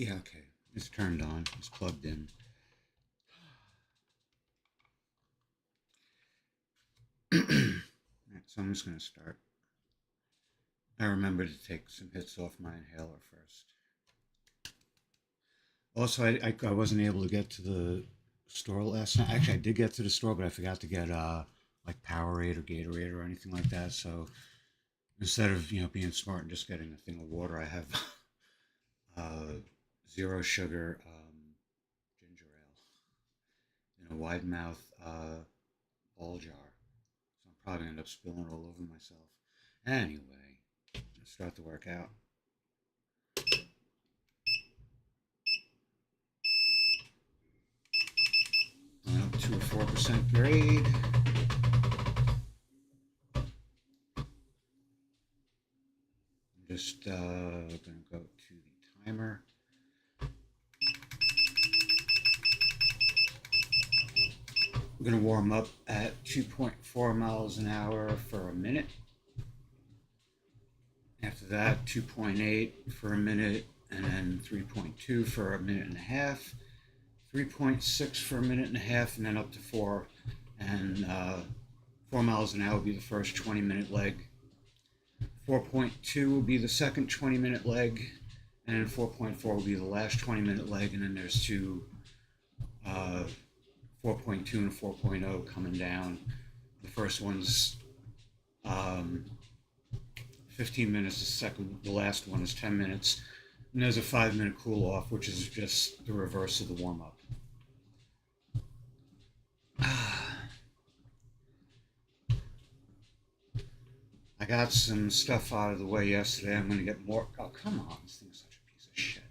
Yeah, okay. It's turned on. It's plugged in. Alright, so I'm just going to start. I remember to take some hits off my inhaler first. Also, I wasn't able to get to the store last night. Actually, I did get to the store, but I forgot to get like Powerade or Gatorade or anything like that. So instead of being smart and just getting a thing of water, I have uh, zero sugar ginger ale in a wide mouth ball jar. So I'm probably gonna end up spilling all over myself. Anyway, let's start the workout. Up to a 4% grade. I'm just gonna go to the timer. We're going to warm up at 2.4 miles an hour for a minute. After that, 2.8 for a minute, and then 3.2 for a minute and a half, 3.6 for a minute and a half, and then up to 4. And 4 miles an hour will be the first 20-minute leg. 4.2 will be the second 20-minute leg, and then 4.4 will be the last 20-minute leg, and then there's two 4.2 and 4.0 coming down. The first one's 15 minutes, the last one is 10 minutes. And there's a 5-minute cool off, which is just the reverse of the warm up. I got some stuff out of the way yesterday. I'm going to get more. Oh, come on. This thing is such a piece of shit.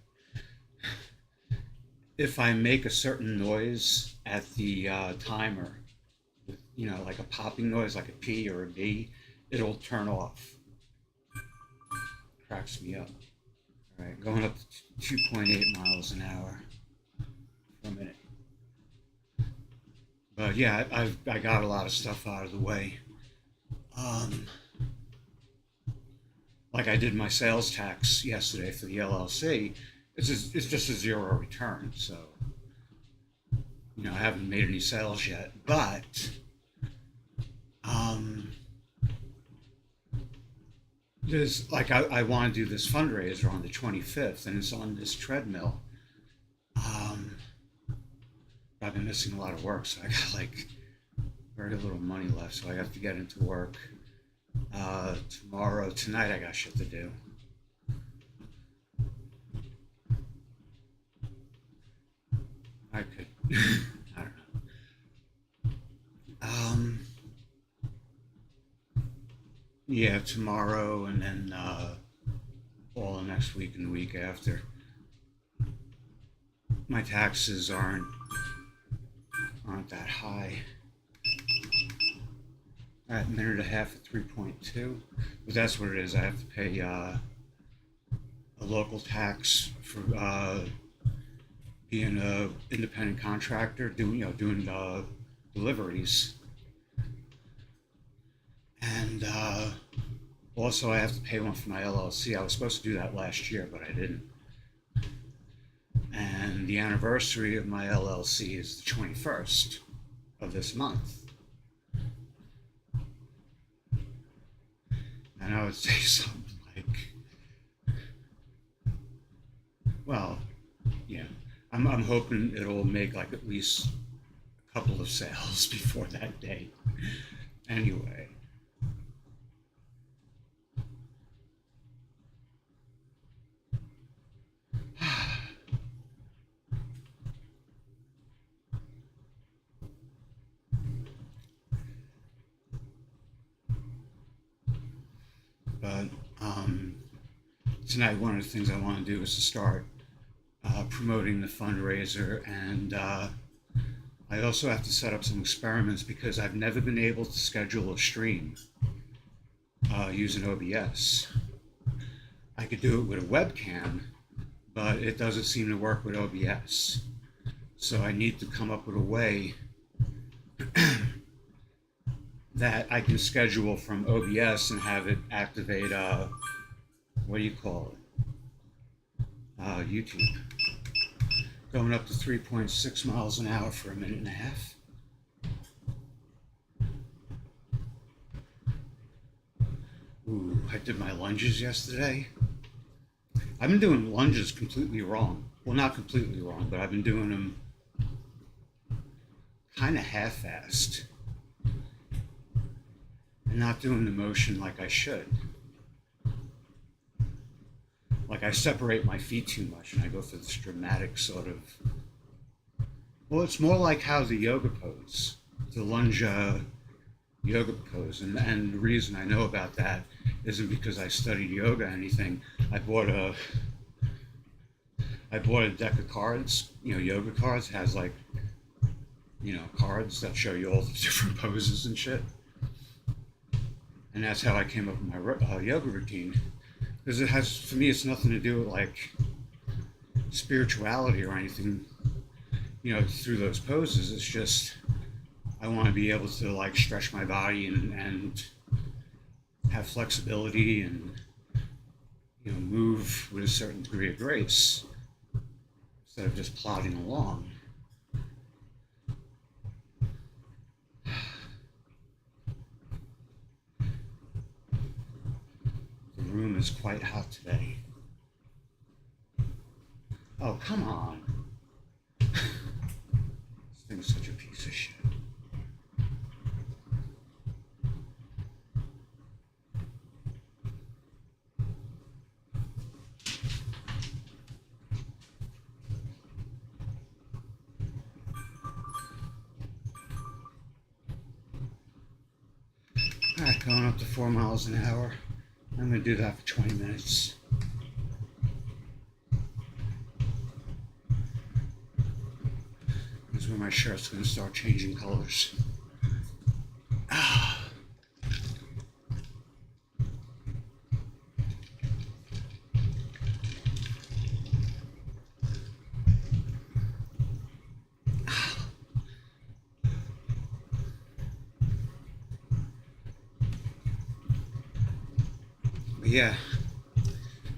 If I make a certain noise at the timer, with, like a popping noise, like a P or a B, it'll turn off. Cracks me up. All right, going up to 2.8 miles an hour for a minute. But yeah, I got a lot of stuff out of the way. Like I did my sales tax yesterday for the LLC. It's just a zero return, so I haven't made any sales yet. But there's like I want to do this fundraiser on the 25th, and it's on this treadmill. I've been missing a lot of work, so I got like very little money left, so I have to get into work tomorrow. Tonight I got shit to do. I could, I don't know. Yeah, tomorrow, and then all the next week and the week after. My taxes aren't that high. At a minute and a half at 3.2, but that's what it is. I have to pay a local tax for being an independent contractor, doing deliveries, and also I have to pay one for my LLC. I was supposed to do that last year, but I didn't. And the anniversary of my LLC is the 21st of this month. And I would say something like, well, yeah, I'm hoping it'll make like at least a couple of sales before that day. Anyway. But tonight, one of the things I want to do is to start promoting the fundraiser, and I also have to set up some experiments because I've never been able to schedule a stream using OBS. I could do it with a webcam, but it doesn't seem to work with OBS. So I need to come up with a way that I can schedule from OBS and have it activate, what do you call it? YouTube. Going up to 3.6 miles an hour for a minute and a half. Ooh, I did my lunges yesterday. I've been doing lunges completely wrong. Well, not completely wrong, but I've been doing them kind of half-assed and not doing the motion like I should. Like I separate my feet too much and I go for this dramatic sort of, well, it's more like how the yoga pose, the lunge yoga pose. And the reason I know about that isn't because I studied yoga or anything. I bought a deck of cards, yoga cards. It has like, cards that show you all the different poses and shit. And that's how I came up with my yoga routine. Because it has, for me, it's nothing to do with like spirituality or anything, through those poses. It's just, I want to be able to like stretch my body and have flexibility and, move with a certain degree of grace instead of just plodding along. The room is quite hot today. Oh, come on. This thing's such a piece of shit. Alright, going up to 4 miles an hour. I'm going to do that for 20 minutes. This is where my shirt's going to start changing colors. Yeah,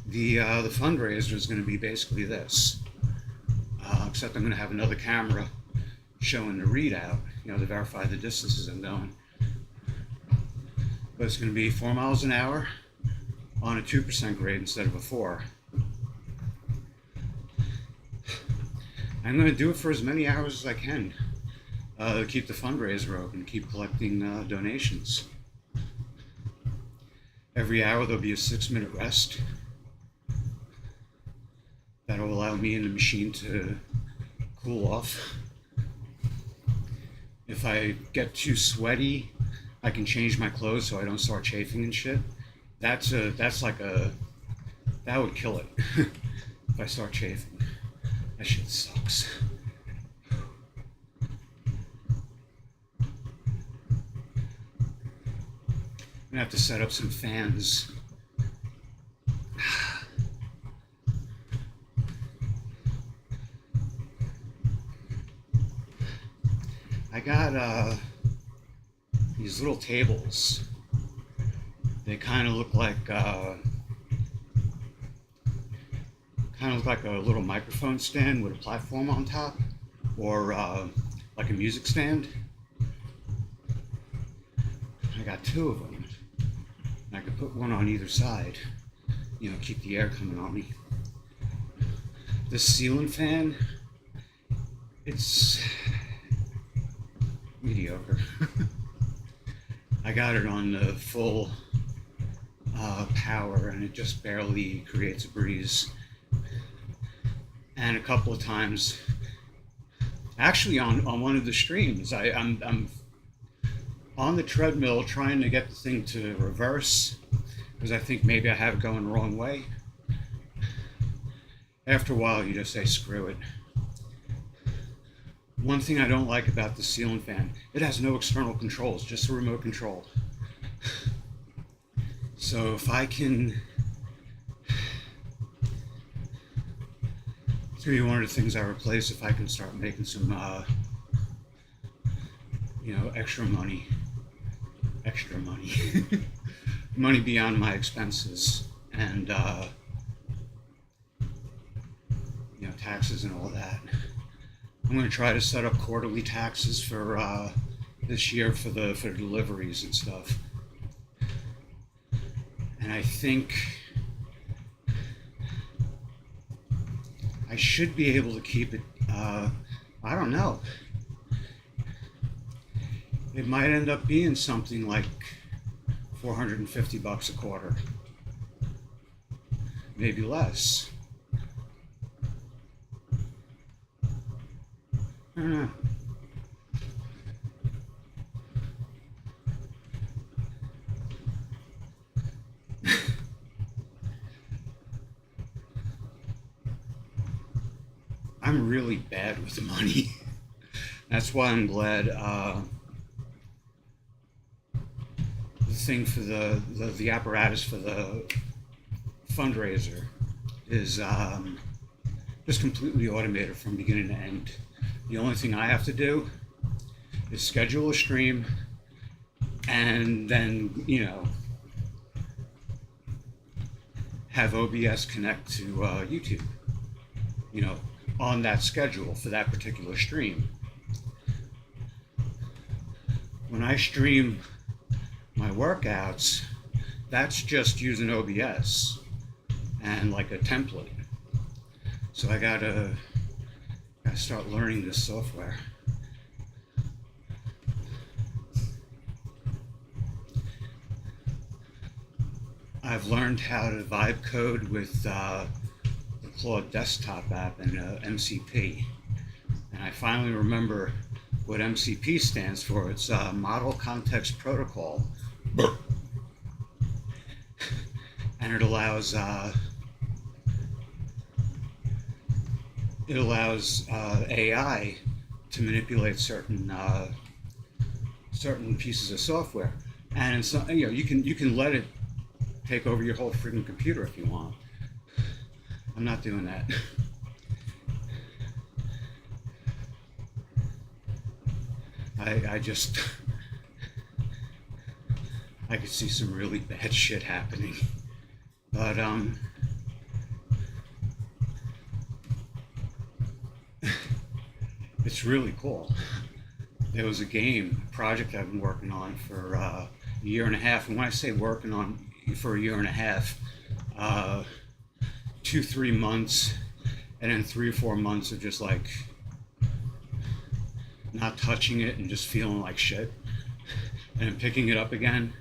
the fundraiser is going to be basically this, except I'm going to have another camera showing the readout, to verify the distances I'm going. But it's going to be 4 miles an hour on a 2% grade instead of a 4. I'm going to do it for as many hours as I can to keep the fundraiser open, keep collecting donations. Every hour there'll be a 6-minute rest. That'll allow me and the machine to cool off. If I get too sweaty, I can change my clothes so I don't start chafing and shit. That would kill it if I start chafing. That shit sucks. I'm gonna have to set up some fans. I got these little tables. They kind of look like a little microphone stand with a platform on top, or like a music stand. I got 2 of them. I could put one on either side, keep the air coming on me. This ceiling fan, it's mediocre. I got it on the full power and it just barely creates a breeze. And a couple of times, actually on one of the streams, I'm on the treadmill trying to get the thing to reverse because I think maybe I have it going the wrong way. After a while, you just say, screw it. One thing I don't like about the ceiling fan, it has no external controls, just a remote control. So if I can, it's gonna be one of the things I replace if I can start making some, extra money, money beyond my expenses, and taxes and all that. I'm going to try to set up quarterly taxes for this year for the deliveries and stuff. And I think I should be able to keep it. I don't know. It might end up being something like $450 a quarter, maybe less. I don't know. I'm really bad with money. That's why I'm glad the thing for the apparatus for the fundraiser is just completely automated from beginning to end. The only thing I have to do is schedule a stream and then, you know, have OBS connect to YouTube, you know, on that schedule for that particular stream. When I stream my workouts, that's just using OBS and like a template. So I gotta start learning this software. I've learned how to vibe code with the Claude desktop app and MCP. And I finally remember what MCP stands for. It's Model Context Protocol. And it allows AI to manipulate certain pieces of software, and so, you know, you can let it take over your whole freaking computer if you want. I'm not doing that. I just I could see some really bad shit happening, but it's really cool. There was a project I've been working on for a year and a half, and when I say working on for a year and a half, 2-3 months, and then 3 or 4 months of just like not touching it and just feeling like shit, and then picking it up again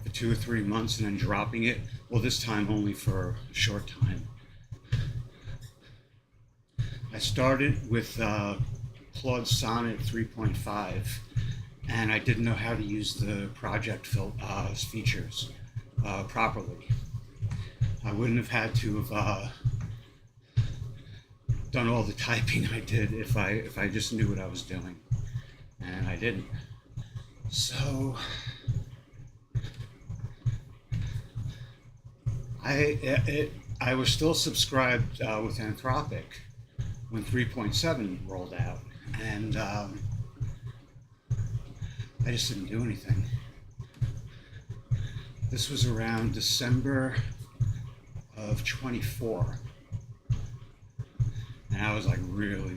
for 2 or 3 months and then dropping it. Well, this time only for a short time. I started with Claude Sonnet 3.5, and I didn't know how to use the project features properly. I wouldn't have had to have done all the typing I did if I just knew what I was doing, and I didn't. So I was still subscribed with Anthropic when 3.7 rolled out, and I just didn't do anything. This was around December of 24, and I was like really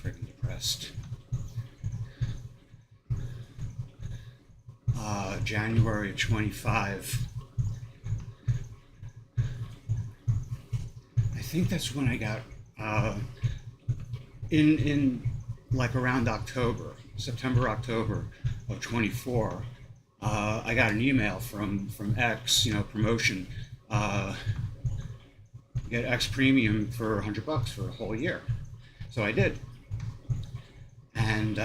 freaking depressed. January of 25, I think that's when I got in like around September, October of 24, I got an email from X, you know, promotion, get X Premium for $100 for a whole year. So I did, and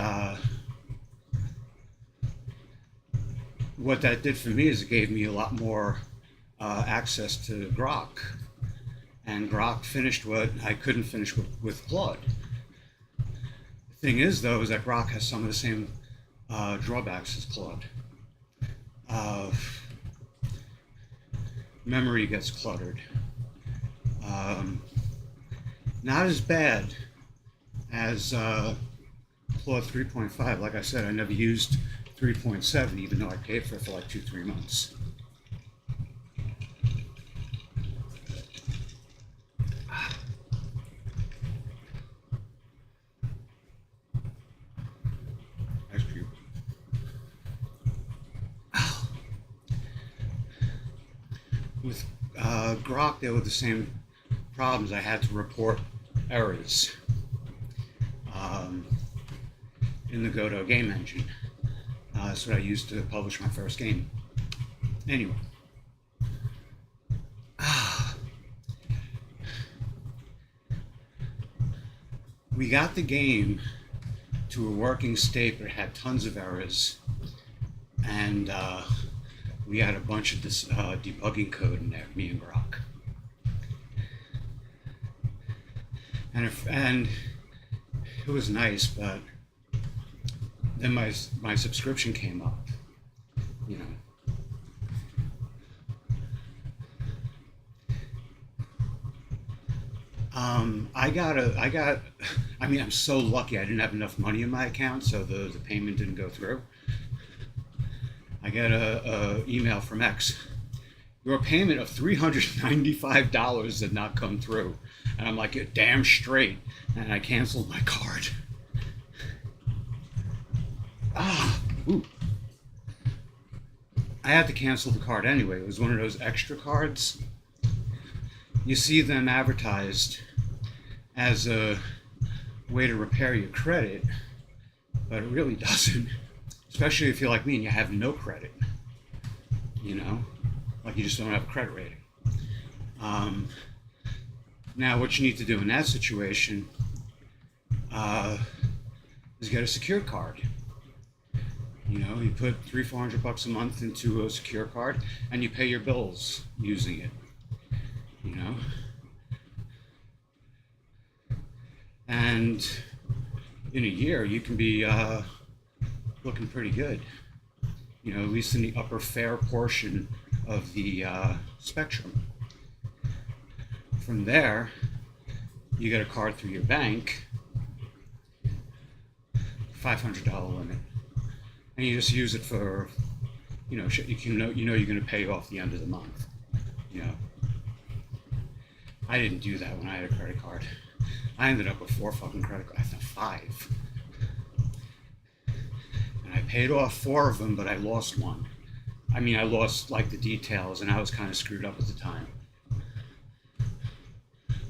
what that did for me is it gave me a lot more access to Grok, and Grok finished what I couldn't finish with Claude. The thing is, though, is that Grok has some of the same drawbacks as Claude. Memory gets cluttered. Not as bad as Claude 3.5. Like I said, I never used 3.7, even though I paid for it for like 2-3 months. with Grok, there were the same problems. I had to report errors um, in the Godot game engine. That's what I used to publish my first game. Anyway. We got the game to a working state, but it had tons of errors. And we had a bunch of this debugging code in there, me and Grok. And it was nice, but then my subscription came up, you know. I mean, I'm so lucky I didn't have enough money in my account, so the payment didn't go through. I got a email from X. Your payment of $395 did not come through. And I'm like, you're damn straight. And I canceled my card. Ooh. I had to cancel the card anyway. It was one of those extra cards. You see them advertised as a way to repair your credit, but it really doesn't. Especially if you're like me and you have no credit, you know, like you just don't have a credit rating. Now, what you need to do in that situation is get a secure card. You know, you put $300-400 a month into a secure card, and you pay your bills using it. You know, and in a year you can be looking pretty good, you know, at least in the upper fair portion of the spectrum. From there, you get a card through your bank, $500 limit, and you just use it for, you know, you're going to pay off the end of the month, you know. I didn't do that when I had a credit card. I ended up with 4 fucking credit cards. I think 5. And I paid off 4 of them, but I lost one. I mean, I lost like the details, and I was kind of screwed up at the time.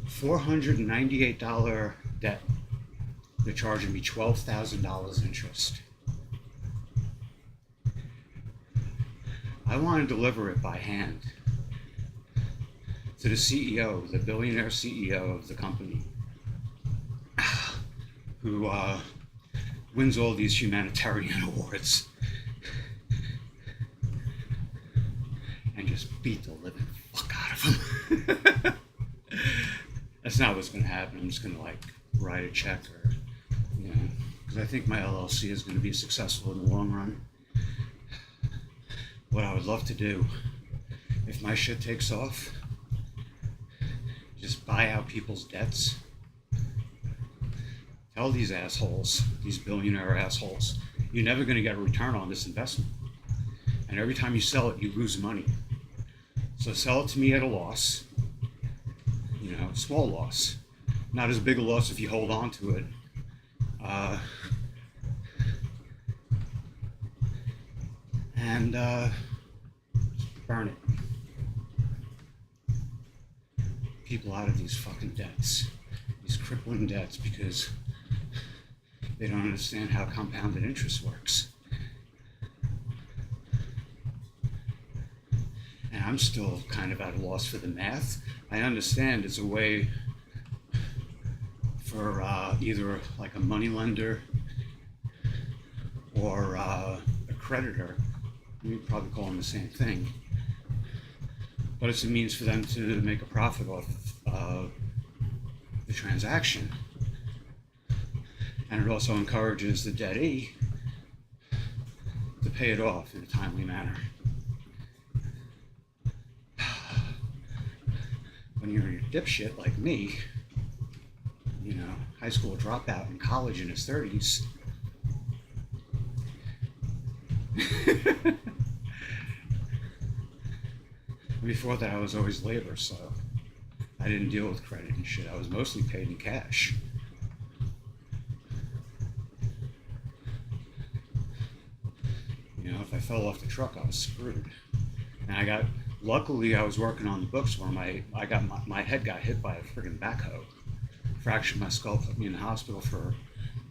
$498 debt. They're charging me $12,000 interest. I want to deliver it by hand to the CEO, the billionaire CEO of the company, who wins all these humanitarian awards, and just beat the living fuck out of him. That's not what's going to happen. I'm just going to like write a check, or, you know, because I think my LLC is going to be successful in the long run. What I would love to do, if my shit takes off, just buy out people's debts. Tell these assholes, these billionaire assholes, you're never going to get a return on this investment. And every time you sell it, you lose money. So sell it to me at a loss, you know, small loss. Not as big a loss if you hold on to it. And burn it. People out of these fucking debts, these crippling debts, because they don't understand how compounded interest works. And I'm still kind of at a loss for the math. I understand it's a way for either like a money lender or a creditor, you probably call them the same thing, but it's a means for them to make a profit off the transaction. And it also encourages the debtee to pay it off in a timely manner. When you're a dipshit like me, you know, high school dropout in college in his 30s, before that I was always labor, so I didn't deal with credit and shit. I was mostly paid in cash. You know, if I fell off the truck, I was screwed. And I got Luckily, I was working on the books when my head got hit by a friggin' backhoe. Fractured my skull, put me in the hospital for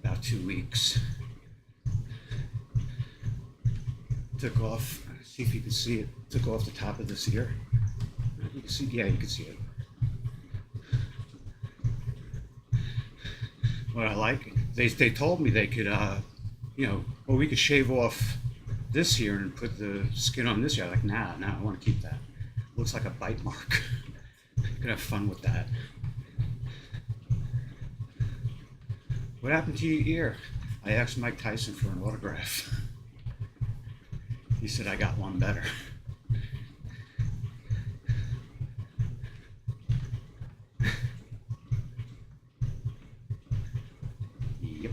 about 2 weeks. Took off, see if you can see it, took off the top of this ear. You can see, yeah, you can see it. What I like, they told me they could, well, we could shave off this here and put the skin on this here. I'm like, nah, I want to keep that. Looks like a bite mark. You could have fun with that. What happened to your ear? I asked Mike Tyson for an autograph. He said I got one better. Yep.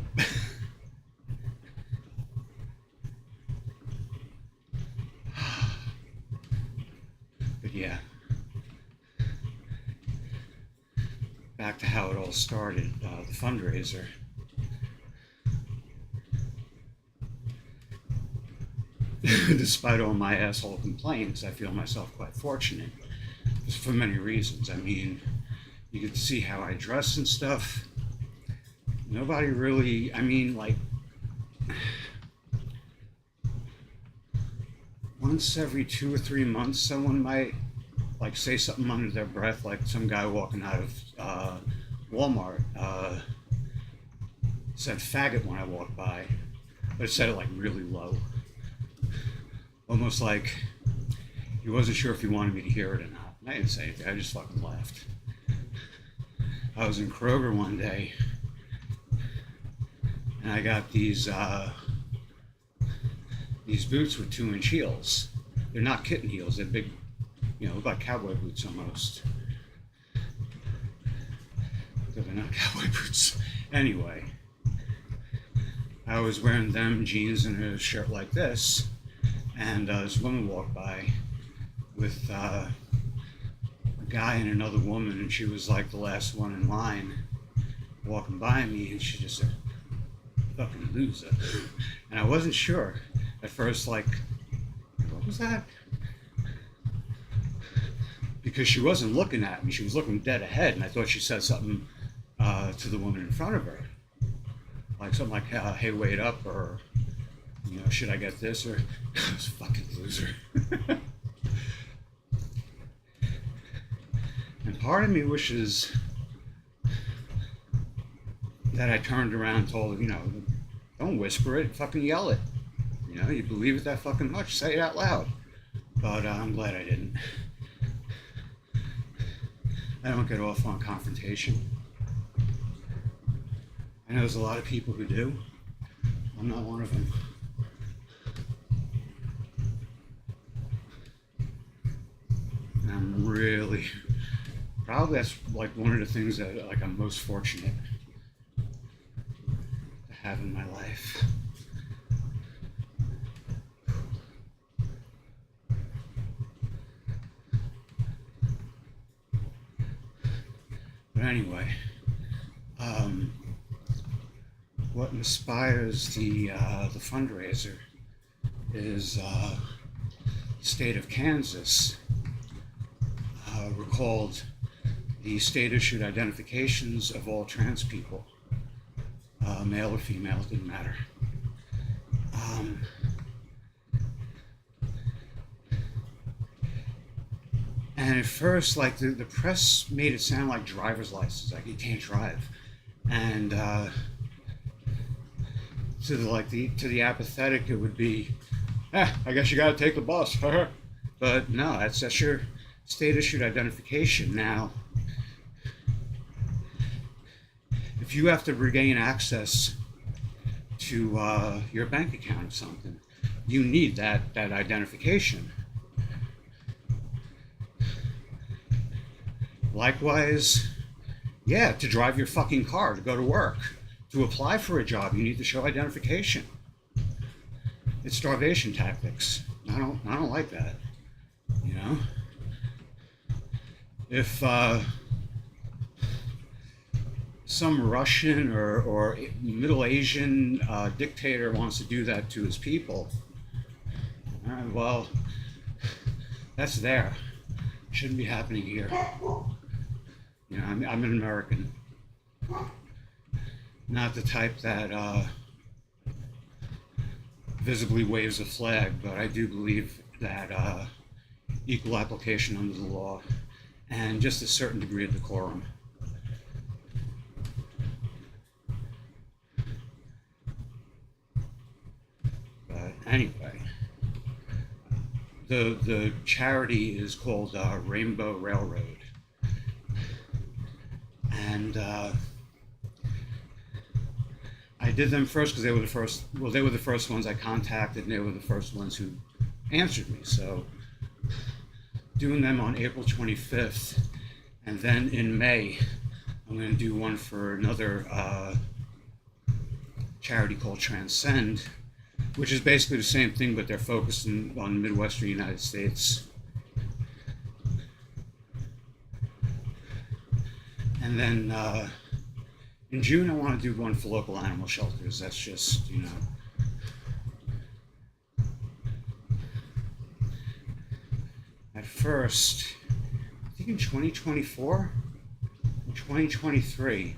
But yeah, back to how it all started, the fundraiser. Despite all my asshole complaints, I feel myself quite fortunate for many reasons. I mean, you get to see how I dress and stuff. Nobody really, I mean, like, once every 2 or 3 months, someone might, like, say something under their breath, like some guy walking out of Walmart said faggot when I walked by, but it said it, like, really low. Almost like he wasn't sure if he wanted me to hear it or not. And I didn't say anything, I just fucking laughed. I was in Kroger one day, and I got these boots with 2-inch heels. They're not kitten heels, they're big, about cowboy boots almost. But they're not cowboy boots. Anyway, I was wearing them, jeans and a shirt like this, and this woman walked by with a guy and another woman, and she was like the last one in line walking by me, and she just said, fucking loser. And I wasn't sure at first, like, what was that? Because she wasn't looking at me, she was looking dead ahead, and I thought she said something to the woman in front of her, like something like, hey, wait up, or should I get this, or I was a fucking loser. And part of me wishes that I turned around and told her, don't whisper it, fucking yell it. You believe it that fucking much, say it out loud. But I'm glad I didn't. I don't get off on confrontation. I know there's a lot of people who do. I'm not one of them. And I'm really, probably that's like one of the things that like I'm most fortunate to have in my life. But anyway, what inspires the fundraiser is the state of Kansas recalled the state-issued identifications of all trans people, male or female, it didn't matter. And at first, like, the press made it sound like driver's license, like you can't drive. And to the apathetic, it would be, I guess you gotta take the bus. But no, that's your state-issued identification. Now, if you have to regain access to your bank account or something, you need that identification. Likewise, to drive your fucking car, to go to work, to apply for a job, you need to show identification. It's starvation tactics. I don't like that. If some Russian or Middle Asian dictator wants to do that to his people, well, That's there. Shouldn't be happening here. You know, I'm an American, not the type that visibly waves a flag, but I do believe that equal application under the law and just a certain degree of decorum. But anyway, the charity is called Rainbow Railroad, and I did them first because they were the first. Well, they were the first ones I contacted, and they were the first ones who answered me. So, doing them on April 25th, and then in May, I'm going to do one for another charity called Transcend, which is basically the same thing, but they're focused on the Midwestern United States. And then in June, I want to do one for local animal shelters. That's just, you know. At first, I think in 2024 or 2023,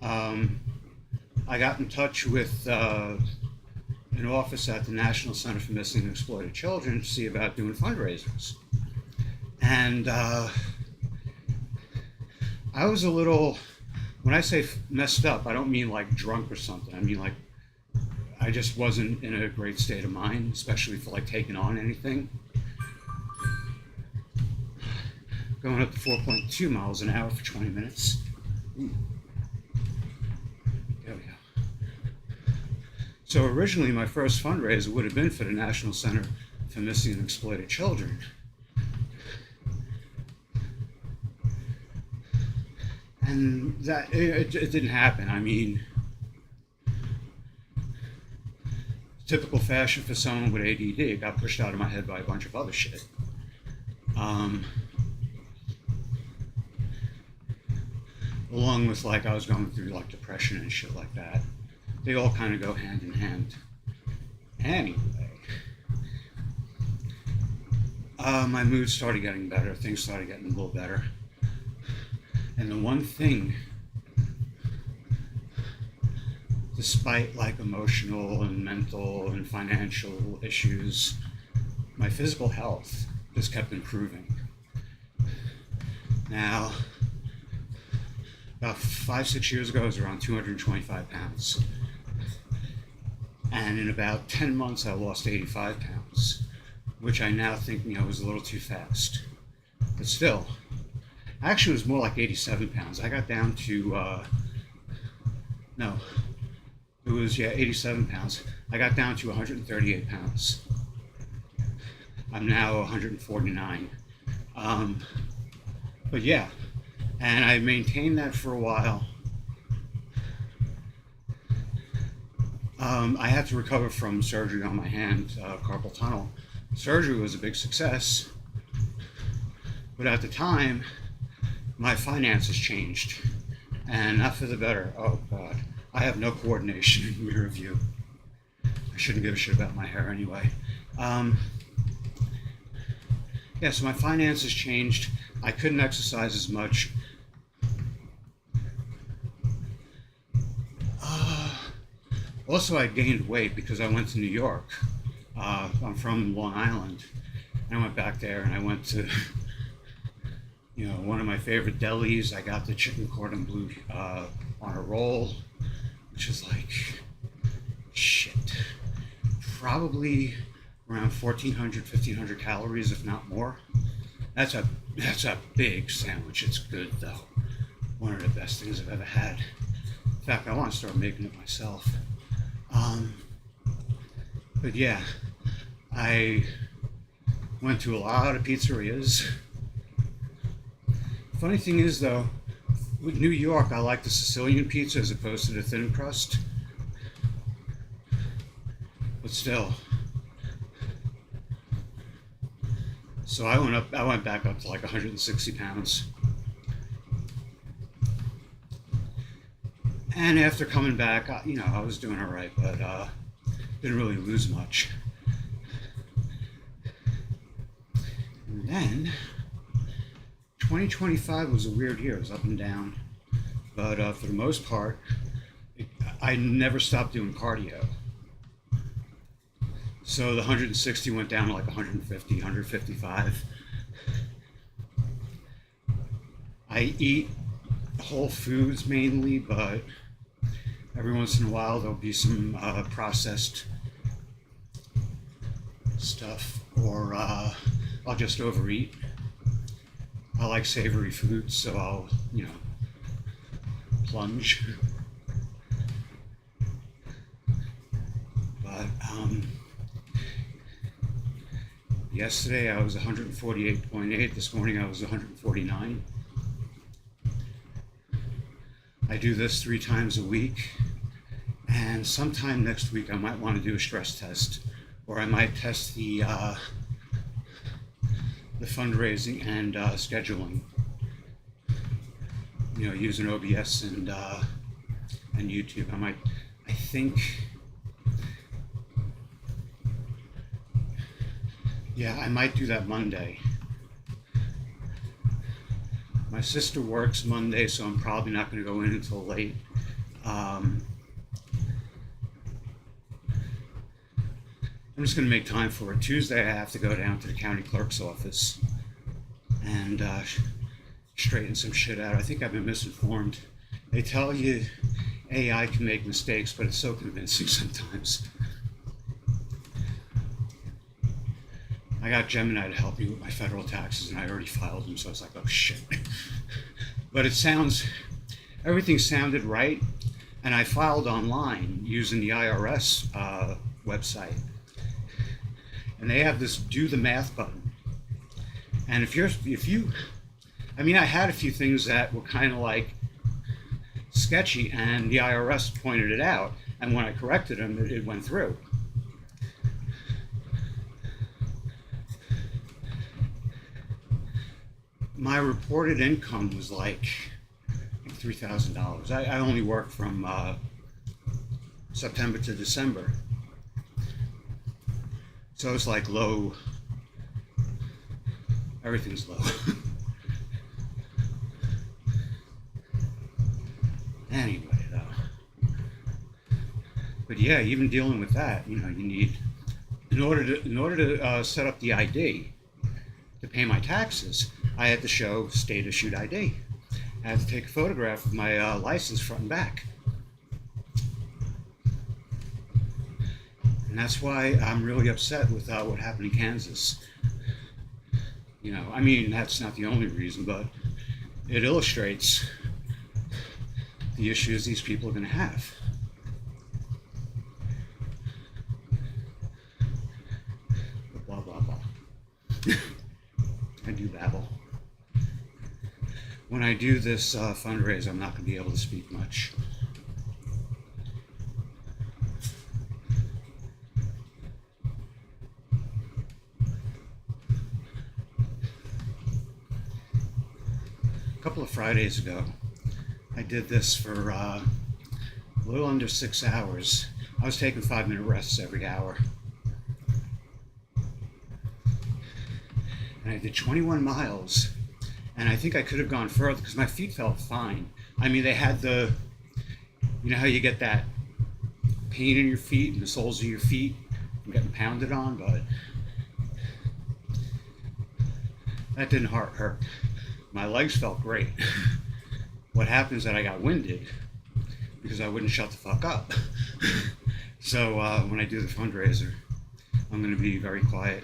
I got in touch with an office at the National Center for Missing and Exploited Children to see about doing fundraisers. And I was a little, when I say messed up, I don't mean like drunk or something. I mean like I just wasn't in a great state of mind, especially for like taking on anything. Going up to 4.2 miles an hour for 20 minutes. Ooh. There we go. So originally my first fundraiser would have been for the National Center for Missing and Exploited Children. And that it didn't happen. I mean, typical fashion for someone with ADD, it got pushed out of my head by a bunch of other shit. Along with like I was going through like depression and shit like that. They all kind of go hand in hand. Anyway, my mood started getting better. Things started getting a little better. And the one thing, despite like emotional and mental and financial issues, my physical health just kept improving. Now, about 5-6 years ago, I was around 225 pounds. And in about 10 months, I lost 85 pounds, which I now think, you know, was a little too fast. But still, actually, it was more like 87 pounds. I got down to, no, it was, 87 pounds. I got down to 138 pounds. I'm now 149. But yeah, and I maintained that for a while. I had to recover from surgery on my hand, carpal tunnel. Surgery was a big success, but at the time, my finances changed, and not for the better. Oh God, I have no coordination in rear view. I shouldn't give a shit about my hair anyway. Yeah, so my finances changed. I couldn't exercise as much. Also, I gained weight because I went to New York. I'm from Long Island. I went back there and I went to, you know, one of my favorite delis. I got the chicken cordon bleu on a roll, which is like, shit, probably around 1,400, 1,500 calories, if not more. That's a big sandwich. It's good though. One of the best things I've ever had. In fact, I want to start making it myself. But yeah, I went to a lot of pizzerias. Funny thing is though, with New York, I like the Sicilian pizza as opposed to the thin crust. But still. So I went back up to like 160 pounds. And after coming back, you know, I was doing all right, but didn't really lose much. And then 2025 was a weird year. It was up and down. But for the most part, I never stopped doing cardio. So the 160 went down to like 150, 155. I eat whole foods mainly, but every once in a while there'll be some processed stuff, or I'll just overeat. I like savory foods, so I'll, plunge. But yesterday I was 148.8. This morning I was 149. I do this 3 times a week, and sometime next week I might want to do a stress test, or I might test the fundraising and scheduling. Using OBS and YouTube. I think, I might do that Monday. My sister works Monday, so I'm probably not going to go in until late. I'm just going to make time for it. Tuesday I have to go down to the county clerk's office and straighten some shit out. I think I've been misinformed. They tell you AI can make mistakes, but it's so convincing sometimes. I got Gemini to help me with my federal taxes, and I already filed them, so I was like, oh shit. But everything sounded right, and I filed online using the IRS website. And they have this do the math button. And I had a few things that were kind of like sketchy, and the IRS pointed it out, and when I corrected them, it went through. My reported income was like $3,000. I only worked from September to December. So it's like low, everything's low. Anyway, though. But yeah, even dealing with that, you need, in order to set up the ID to pay my taxes, I had to show state issued ID. I had to take a photograph of my license front and back. And that's why I'm really upset with what happened in Kansas. That's not the only reason, but it illustrates the issues these people are going to have. Blah, blah, blah. I do babble. When I do this fundraiser, I'm not going to be able to speak much. A couple of Fridays ago, I did this for a little under 6 hours. I was taking 5-minute rests every hour. And I did 21 miles. And I think I could have gone further because my feet felt fine. They had how you get that pain in your feet and the soles of your feet from getting pounded on, but that didn't hurt. My legs felt great. What happened is that I got winded because I wouldn't shut the fuck up. So when I do the fundraiser, I'm going to be very quiet.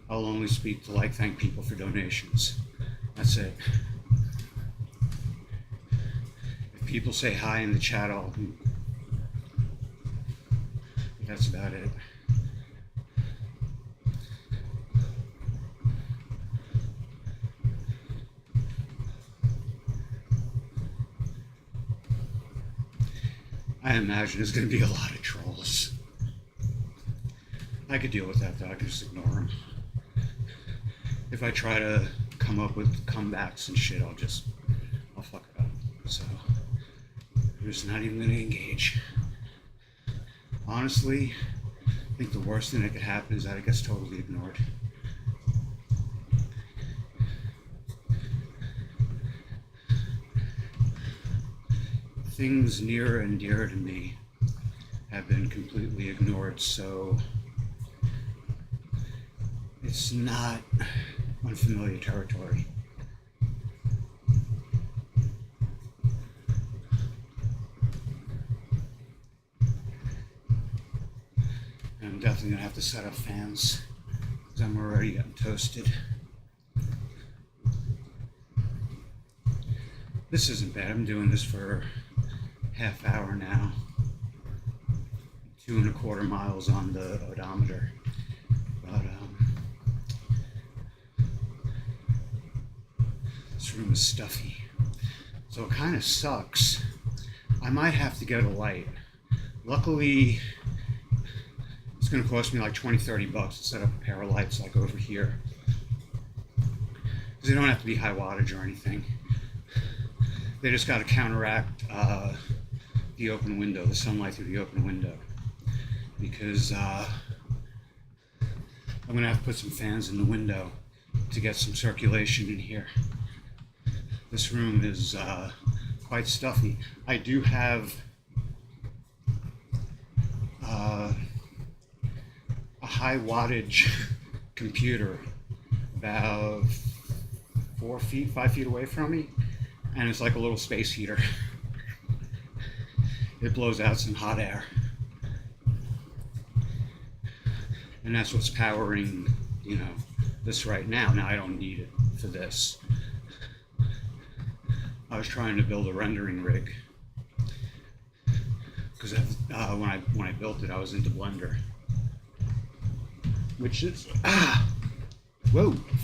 I'll only speak to thank people for donations. That's it. If people say hi in the chat, that's about it. I imagine there's going to be a lot of trolls. I could deal with that though, I can just ignore them. If I try to come up with comebacks and shit, I'll fuck it up. So, I'm just not even going to engage. Honestly, I think the worst thing that could happen is that it gets totally ignored. things near and dear to me have been completely ignored, so it's not unfamiliar territory. I'm definitely gonna have to set up fans because I'm already getting toasted. This isn't bad. I'm doing this for half hour now. 2.25 miles on the odometer. But this room is stuffy. So it kind of sucks. I might have to get a light. Luckily, it's going to cost me like $20-30 to set up a pair of lights like over here. Because they don't have to be high wattage or anything. They just got to counteract the open window, the sunlight through the open window. Because I'm going to have to put some fans in the window to get some circulation in here. This room is quite stuffy. I do have a high wattage computer about 5 feet away from me, and it's like a little space heater. It blows out some hot air. And that's what's powering, you know, this right now. Now I don't need it for this. I was trying to build a rendering rig because when I built it, I was into Blender, which is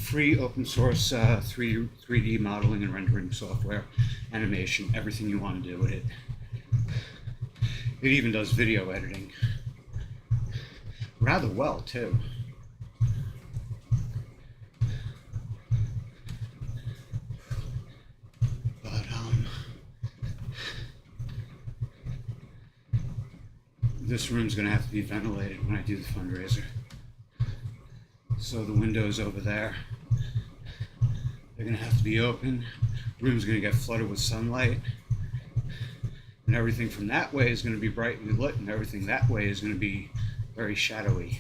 free open source 3D modeling and rendering software, animation, everything you want to do with it. It even does video editing. Rather well, too. But, this room's going to have to be ventilated when I do the fundraiser. So the windows over there, they're going to have to be open. The room's going to get flooded with sunlight. And everything from that way is going to be brightly lit, and everything that way is going to be very shadowy.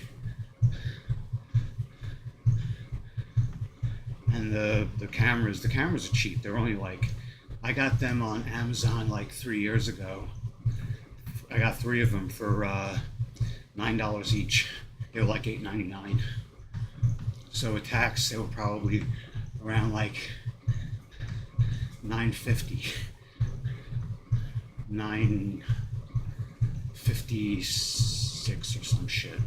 And the cameras are cheap. They're only like, I got them on Amazon like 3 years ago. I got 3 of them for $9 each. They were like $8.99. So with tax, they were probably around like $9.50, $9.56 or some shit.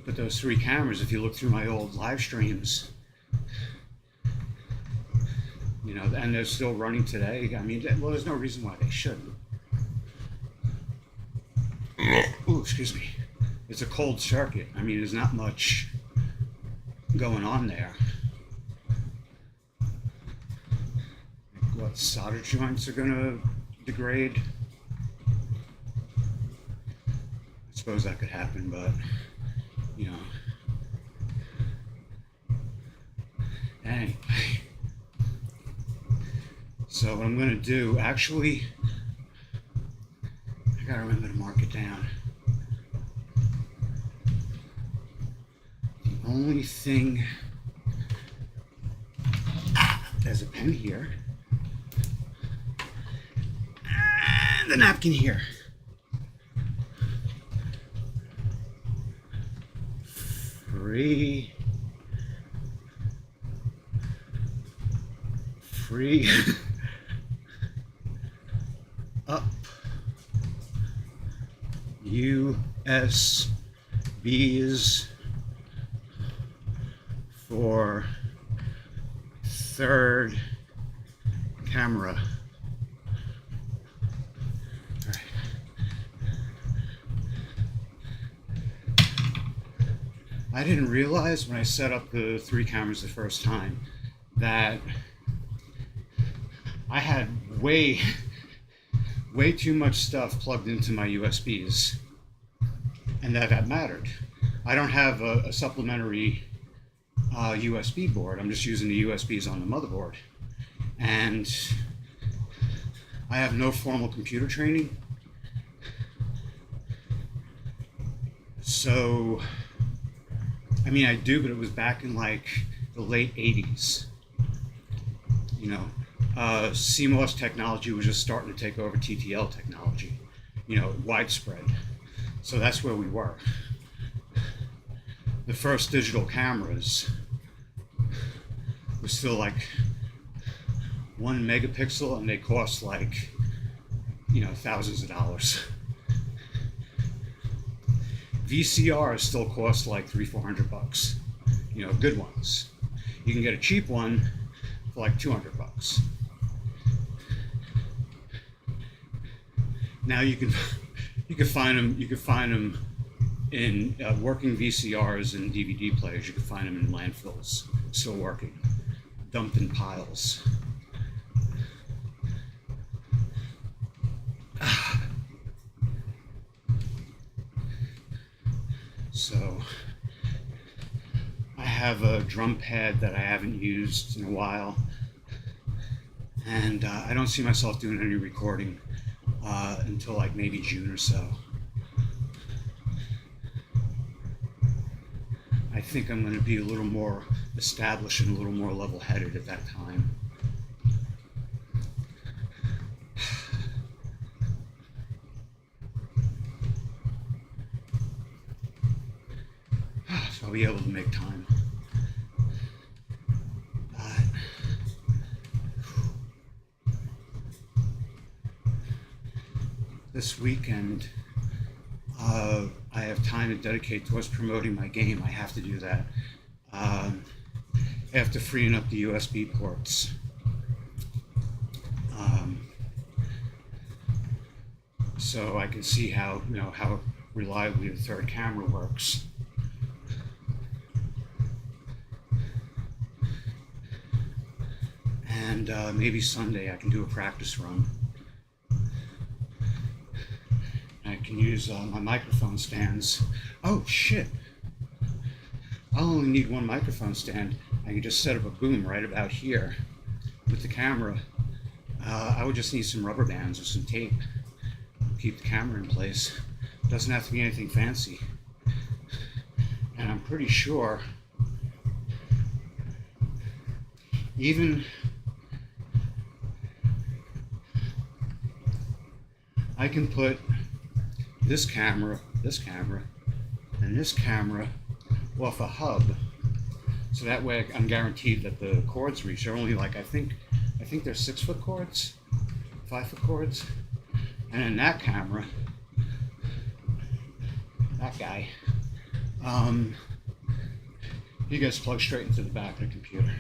But those 3 cameras, if you look through my old live streams, you know, and they're still running today. I mean, well, there's no reason why they shouldn't. Ooh, excuse me. It's a cold circuit. I mean, there's not much going on there. What, solder joints are gonna degrade? I suppose that could happen, but, you know. Anyway. So what I'm gonna do, actually, I gotta remember to mark it down. The only thing, there's a pen here, and the napkin here. Free up USBs for third camera. All right. I didn't realize when I set up the 3 cameras the first time that I had way too much stuff plugged into my USBs, and that mattered. I don't have a supplementary USB board. I'm just using the USBs on the motherboard, and I have no formal computer training. So, I mean, I do, but it was back in like the late 80s. You know, CMOS technology was just starting to take over TTL technology, you know, widespread. So that's where we were. The first digital cameras were still like 1 megapixel, and they cost like, you know, thousands of dollars. VCRs still cost like $300-400, you know, good ones. You can get a cheap one for like $200. Now you can find them in working VCRs and DVD players. You can find them in landfills, still working, dumped in piles. So I have a drum pad that I haven't used in a while, and I don't see myself doing any recording until like maybe June or so. I think I'm going to be a little more established and a little more level-headed at that time. So I'll be able to make time. This weekend, I have time to dedicate towards promoting my game. I have to do that. After freeing up the USB ports. So I can see how, you know, how reliably the third camera works. And maybe Sunday I can do a practice run. I can use my microphone stands. Oh shit! I'll only need one microphone stand. I can just set up a boom right about here with the camera. I would just need some rubber bands or some tape. Keep the camera in place. Doesn't have to be anything fancy. And I'm pretty sure even I can put this camera, and this camera off a hub, so that way I'm guaranteed that the cords reach. They're only like, I think they're 6-foot cords, 5-foot cords, and then that camera, that guy, he gets plugged straight into the back of the computer.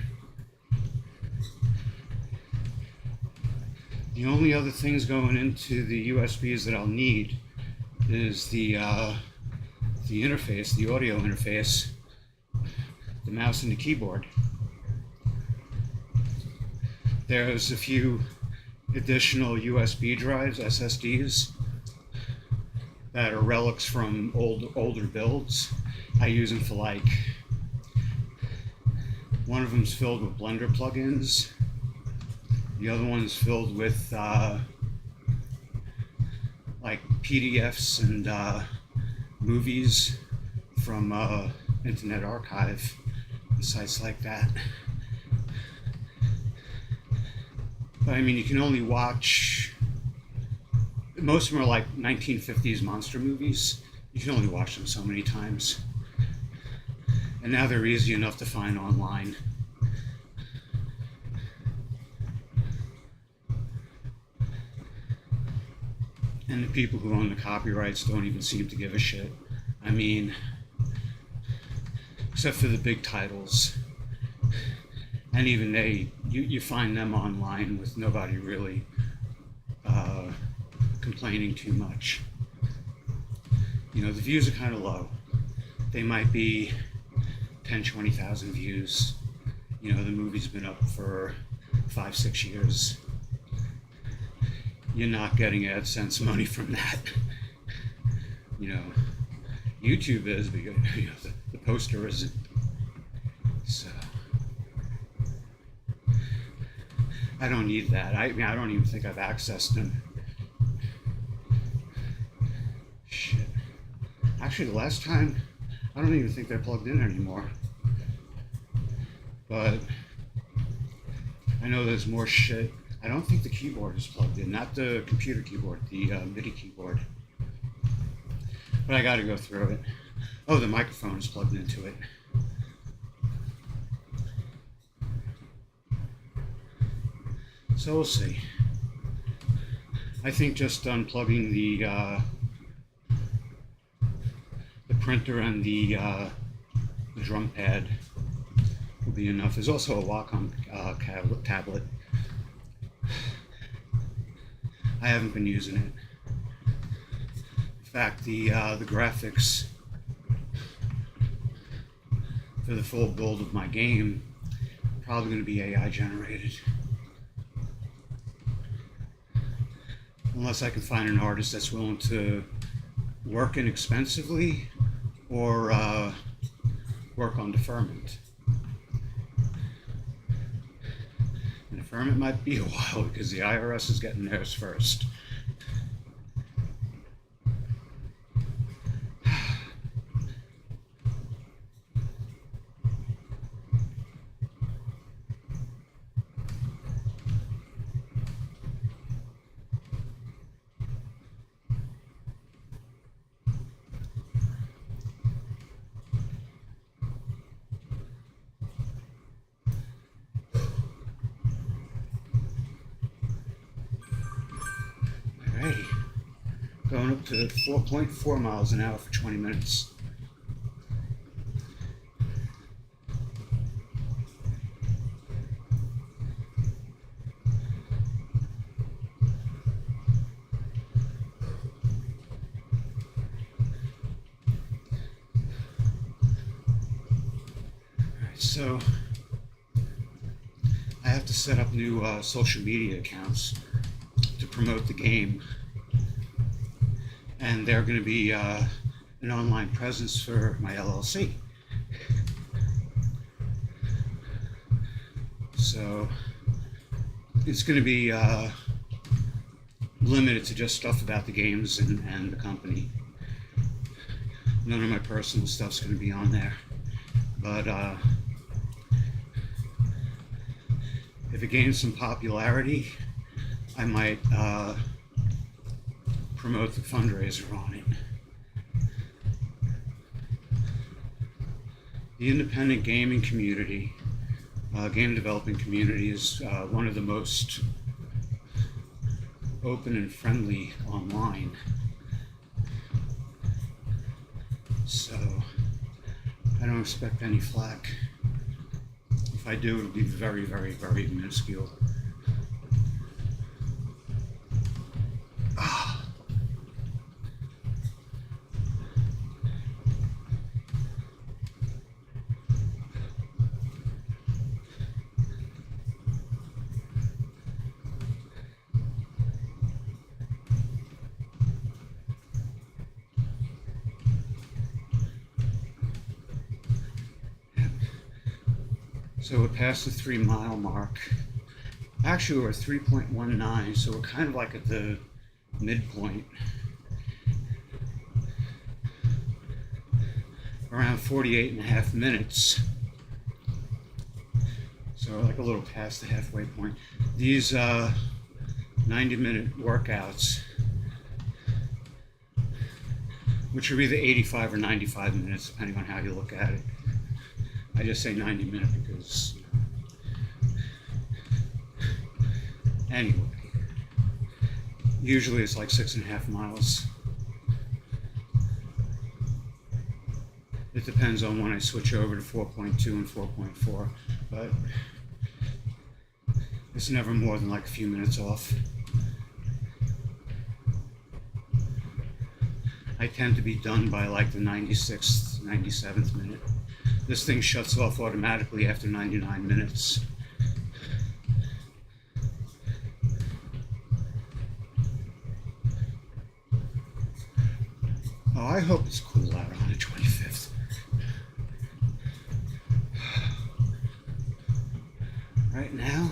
The only other things going into the USBs that I'll need is the interface, the audio interface, the mouse and the keyboard. There's a few additional USB drives, SSDs, that are relics from older builds. I use them for like, one of them's filled with Blender plugins. The other one's filled with like PDFs and movies from Internet Archive and sites like that. But I mean, you can only watch, most of them are like 1950s monster movies. You can only watch them so many times. And now they're easy enough to find online. And the people who own the copyrights don't even seem to give a shit. I mean, except for the big titles. And even they, you find them online with nobody really complaining too much. You know, the views are kind of low. They might be 10, 20,000 views. You know, the movie's been up for 5-6 years. You're not getting AdSense money from that. You know, YouTube is, but you know, the poster isn't. So I don't need that. I mean, I don't even think I've accessed them. Shit. Actually, the last time, I don't even think they're plugged in anymore. But I know there's more shit. I don't think the keyboard is plugged in, not the computer keyboard, the MIDI keyboard. But I gotta go through it. Oh, the microphone is plugged into it. So we'll see. I think just unplugging the printer and the drum pad will be enough. There's also a Wacom tablet. I haven't been using it. In fact, the graphics for the full build of my game are probably going to be AI generated. Unless I can find an artist that's willing to work inexpensively or work on deferment. And deferment might be a while because the IRS is getting theirs first. Alrighty, going up to 4.4 miles an hour for 20 minutes. Alright, so I have to set up new social media accounts to promote the game, and they're going to be an online presence for my LLC. So it's going to be limited to just stuff about the games and the company. None of my personal stuff's going to be on there, but if it gains some popularity, I might promote the fundraiser on it. The independent gaming community, game developing community, is one of the most open and friendly online. So I don't expect any flack. If I do, it'll be very, very, very minuscule. So we're past the 3 mile mark. Actually, we're at 3.19, so we're kind of like at the midpoint. Around 48.5 minutes. So like a little past the halfway point. These 90-minute workouts, which are either 85 or 95 minutes, depending on how you look at it. I just say 90 minutes because, anyway, usually it's like 6.5 miles. It depends on when I switch over to 4.2 and 4.4, but it's never more than like a few minutes off. I tend to be done by like the 96th, 97th minute. This thing shuts off automatically after 99 minutes. Oh, I hope it's cool out on the 25th. Right now,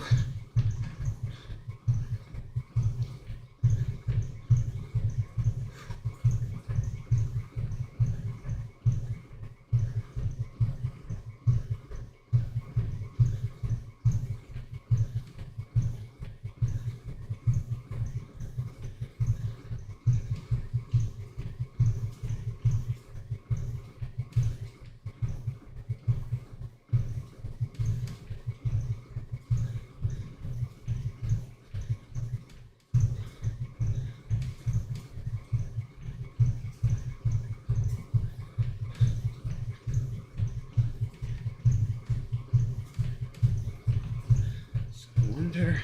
wonder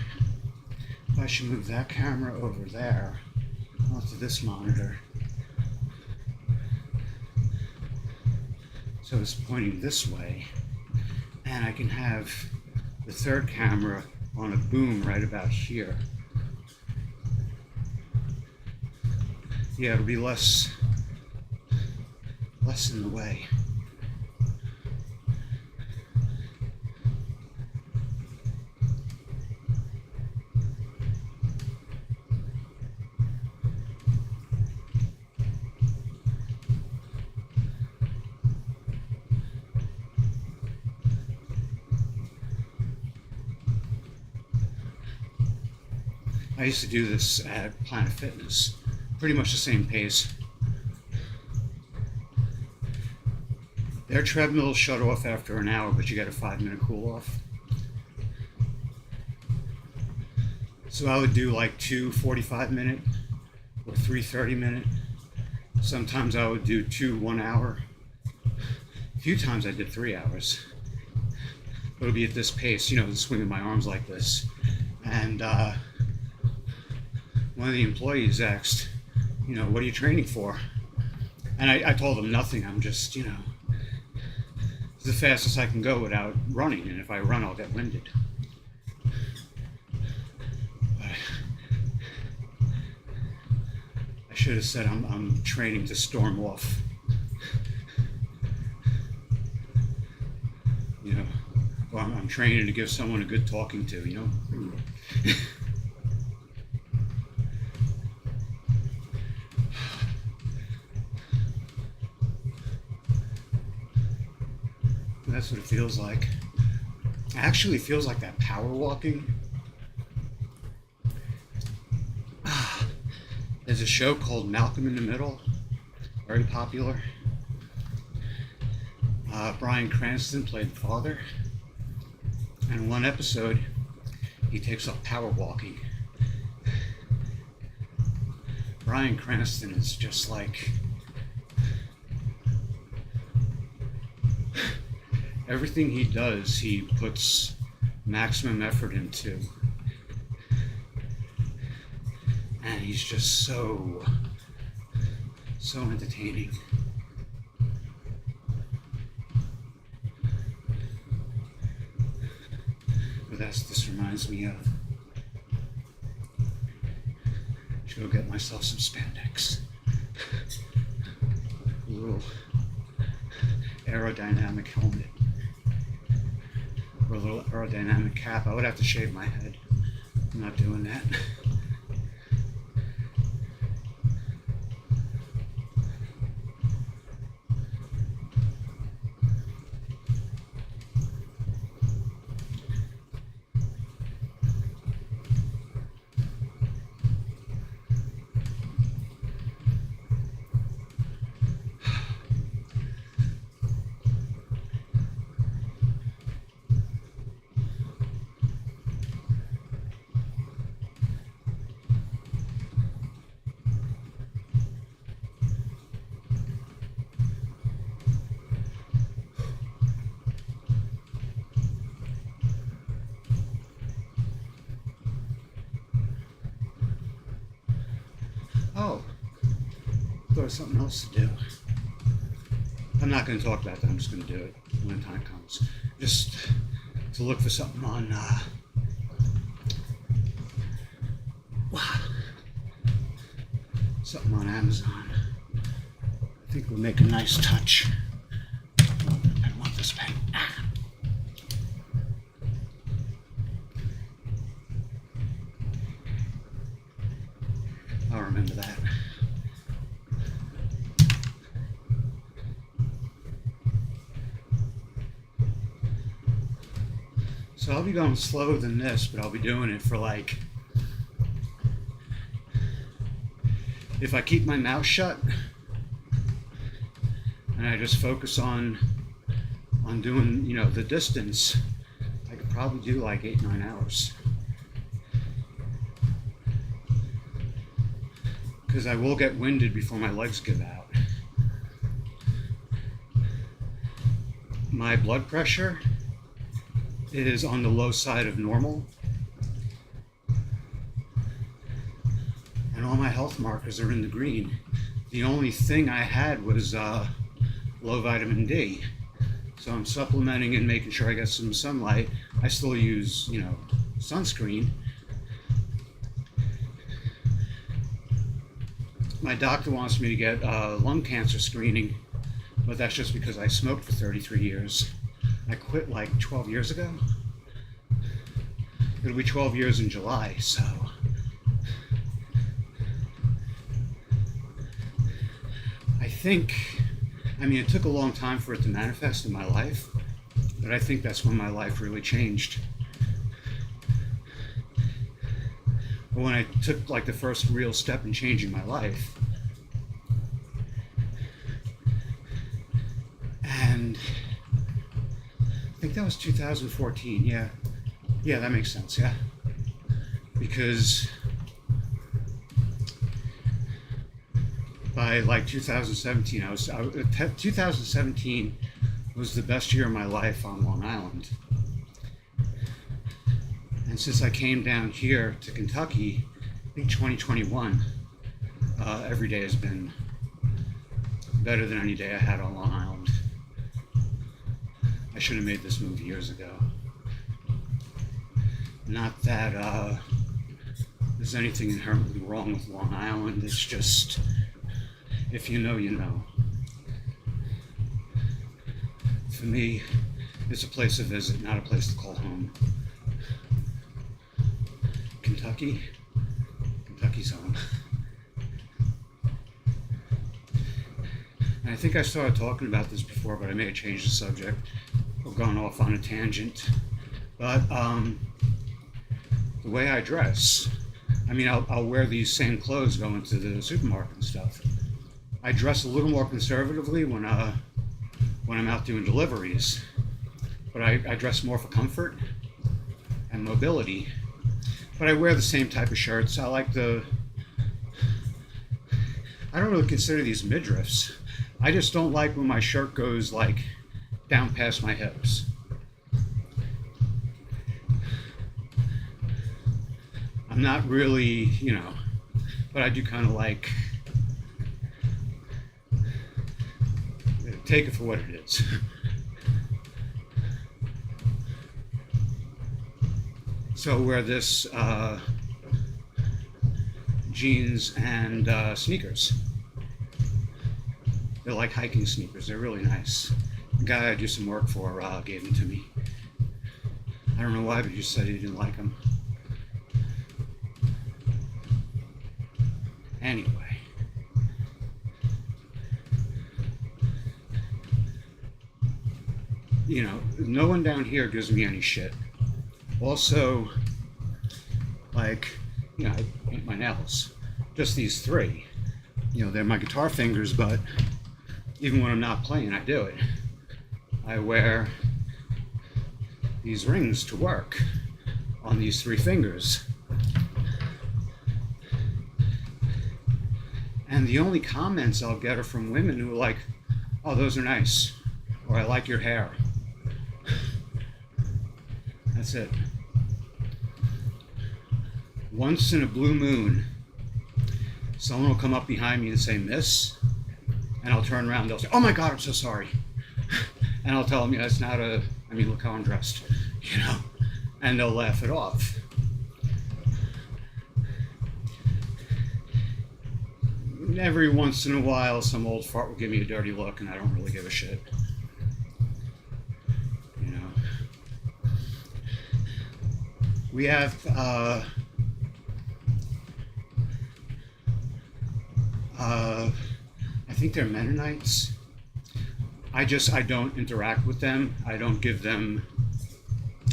if I should move that camera over there onto this monitor. So it's pointing this way, and I can have the third camera on a boom right about here. Yeah, it'll be less in the way. I used to do this at Planet Fitness, pretty much the same pace. Their treadmills shut off after an hour, but you get a 5-minute cool off. So I would do like 2 45-minute or 3 30-minute. Sometimes I would do 2 1 hour. A few times I did 3 hours. But it'll be at this pace, you know, swinging my arms like this. And one of the employees asked, you know, what are you training for? And I told him nothing. I'm just, you know, it's the fastest I can go without running. And if I run, I'll get winded. But I should have said I'm training to storm off. You know, or I'm training to give someone a good talking to, you know? That's what it feels like. It actually feels like that power walking. There's a show called Malcolm in the Middle, very popular. Bryan Cranston played the father. And in one episode, he takes up power walking. Bryan Cranston is just like... everything he does, he puts maximum effort into. And he's just so entertaining. But this reminds me of, I should go get myself some spandex. A little aerodynamic helmet. Or a little aerodynamic cap. I would have to shave my head. I'm not doing that. Oh, there was something else to do. I'm not going to talk about that. I'm just going to do it when the time comes. Just to look for something on something on Amazon. I think we'll make a nice touch. I want this pen. I'll remember that. So I'll be going slower than this, but I'll be doing it for like, if I keep my mouth shut and I just focus on doing, you know, the distance, I could probably do like 8-9 hours. Because I will get winded before my legs give out. My blood pressure is on the low side of normal. and all my health markers are in the green. The only thing I had was low vitamin D. So I'm supplementing and making sure I get some sunlight. I still use, sunscreen. My doctor wants me to get lung cancer screening, but that's just because I smoked for 33 years. I quit like 12 years ago. It'll be 12 years in July, so. It took a long time for it to manifest in my life, but I think that's when my life really changed. But when I took like the first real step in changing my life, and I think that was 2014, yeah, that makes sense, yeah, because by like 2017, 2017 was the best year of my life on Long Island. And since I came down here to Kentucky, I think 2021, every day has been better than any day I had on Long Island. I should have made this move years ago. Not that there's anything inherently wrong with Long Island, it's just, if you know, you know. For me, it's a place to visit, not a place to call home. Kentucky's home. And I think I started talking about this before, but I may have changed the subject or gone off on a tangent. But the way I dress, I'll wear these same clothes going to the supermarket and stuff. I dress a little more conservatively when I'm out doing deliveries, but I dress more for comfort and mobility. But I wear the same type of shirts. I don't really consider these midriffs. I just don't like when my shirt goes like down past my hips. I'm not really, but I do kind of like, take it for what it is. So I wear this jeans and sneakers. They're like hiking sneakers. They're really nice. The guy I do some work for gave them to me. I don't know why, but he just said he didn't like them. Anyway. No one down here gives me any shit. Also, I paint my nails. Just these three. They're my guitar fingers, but even when I'm not playing, I do it. I wear these rings to work on these three fingers. And the only comments I'll get are from women who are like, oh, those are nice, or I like your hair. That's it. Once in a blue moon, someone will come up behind me and say, miss, and I'll turn around and they'll say, oh my God, I'm so sorry. And I'll tell them, it's not look how I'm dressed, and they'll laugh it off. Every once in a while, some old fart will give me a dirty look, and I don't really give a shit. We have I think they're Mennonites. I don't interact with them. I don't give them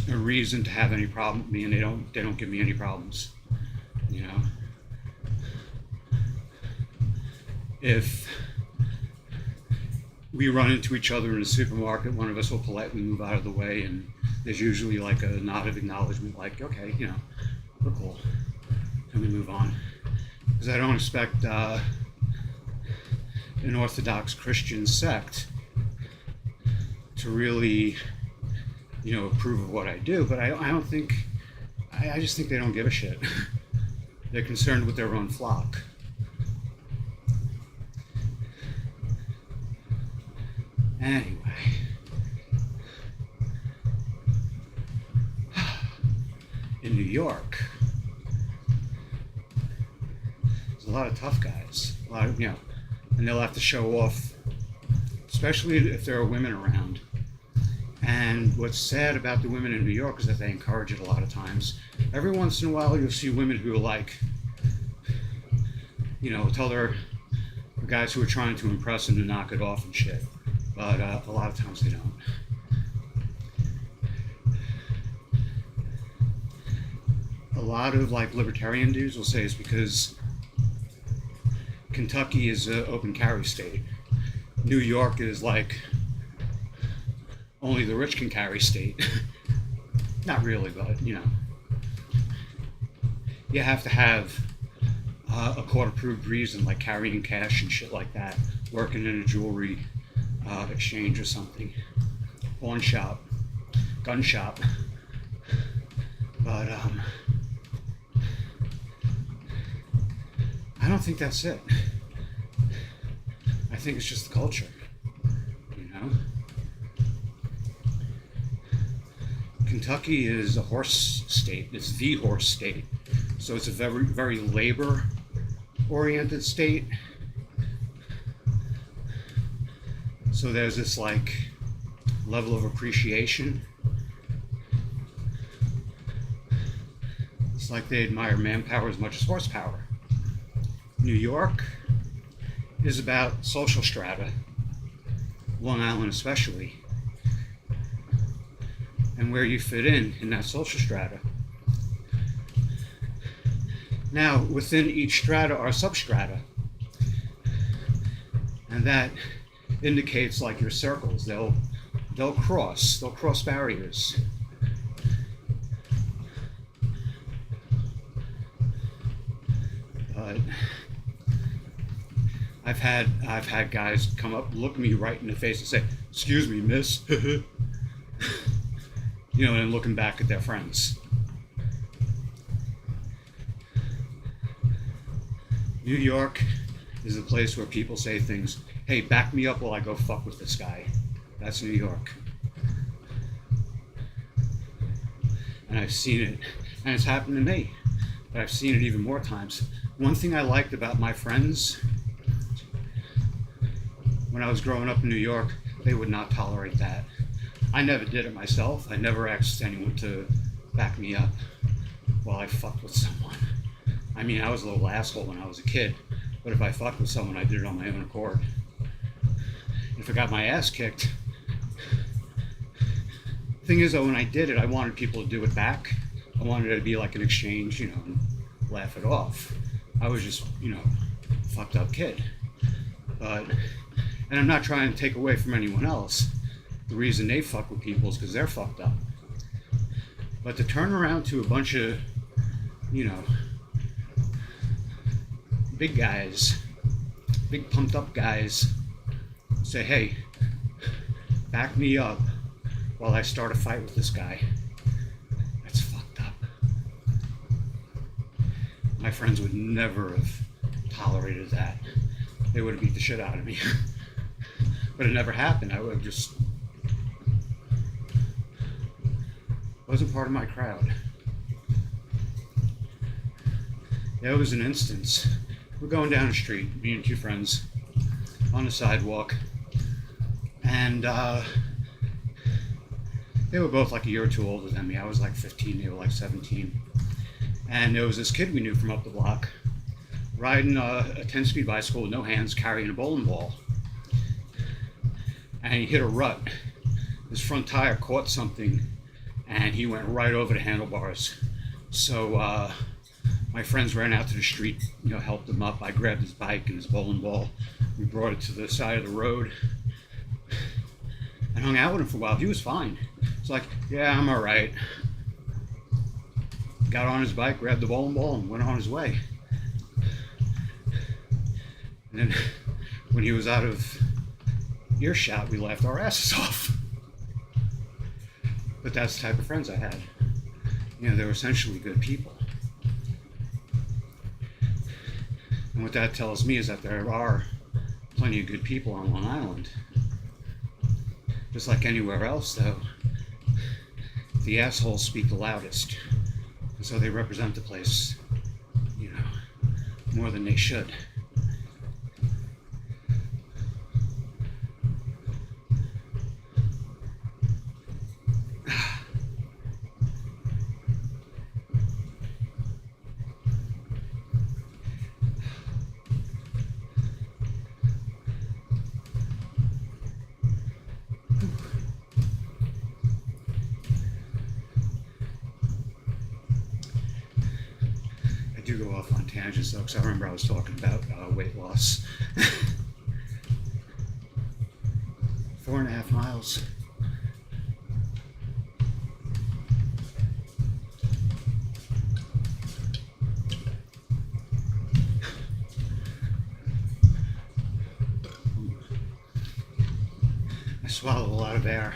a reason to have any problem with me, and they don't give me any problems. If we run into each other in a supermarket, one of us will politely move out of the way, and there's usually like a nod of acknowledgement, like, okay, we're cool. Can we move on? Because I don't expect an Orthodox Christian sect to really, approve of what I do, but I just think they don't give a shit. They're concerned with their own flock. Anyway, in New York, there's a lot of tough guys, a lot of, and they'll have to show off, especially if there are women around. And what's sad about the women in New York is that they encourage it a lot of times. Every once in a while, you'll see women who are like, tell the guys who are trying to impress them to knock it off and shit. But a lot of times they don't. A lot of like libertarian dudes will say it's because Kentucky is an open carry state. New York is like only the rich can carry state. Not really, but you have to have a court-approved reason, like carrying cash and shit like that, working in a jewelry exchange or something, pawn shop, gun shop. But I don't think that's it. I think it's just the culture, Kentucky is a horse state. It's the horse state. So it's a very, very labor-oriented state. So there's this like level of appreciation. It's like they admire manpower as much as horsepower. New York is about social strata, Long Island especially, and where you fit in that social strata. Now, within each strata are substrata, and that indicates like your circles. They'll cross barriers. But I've had guys come up, look me right in the face and say, "Excuse me, miss," and looking back at their friends. New York is a place where people say things, "Hey, back me up while I go fuck with this guy." That's New York. And I've seen it, and it's happened to me, but I've seen it even more times. One thing I liked about my friends when I was growing up in New York, they would not tolerate that. I never did it myself. I never asked anyone to back me up while I fucked with someone. I mean, I was a little asshole when I was a kid, but if I fucked with someone, I did it on my own accord. If I got my ass kicked, thing is though, when I did it, I wanted people to do it back. I wanted it to be like an exchange, and laugh it off. I was just, fucked up kid. And I'm not trying to take away from anyone else. The reason they fuck with people is because they're fucked up. But to turn around to a bunch of, big guys, big pumped up guys, say, "Hey, back me up while I start a fight with this guy," that's fucked up. My friends would never have tolerated that. They would have beat the shit out of me. But it never happened. I would have just wasn't part of my crowd. There was an instance. We're going down the street, me and two friends, on the sidewalk, and they were both like a year or two older than me. I was like 15, they were like 17. And there was this kid we knew from up the block, riding a 10-speed bicycle with no hands, carrying a bowling ball. And he hit a rut. His front tire caught something, and he went right over the handlebars. So my friends ran out to the street, helped him up. I grabbed his bike and his bowling ball. We brought it to the side of the road and hung out with him for a while. He was fine. It's like, "Yeah, I'm all right." Got on his bike, grabbed the bowling ball, and went on his way. And then when he was out of earshot, we laughed our asses off. But that's the type of friends I had. They were essentially good people. And what that tells me is that there are plenty of good people on Long Island. Just like anywhere else, though, the assholes speak the loudest. And so they represent the place, you know, more than they should. I do go off on tangents though, because I remember I was talking about weight loss. 4.5 miles. I swallow a lot of air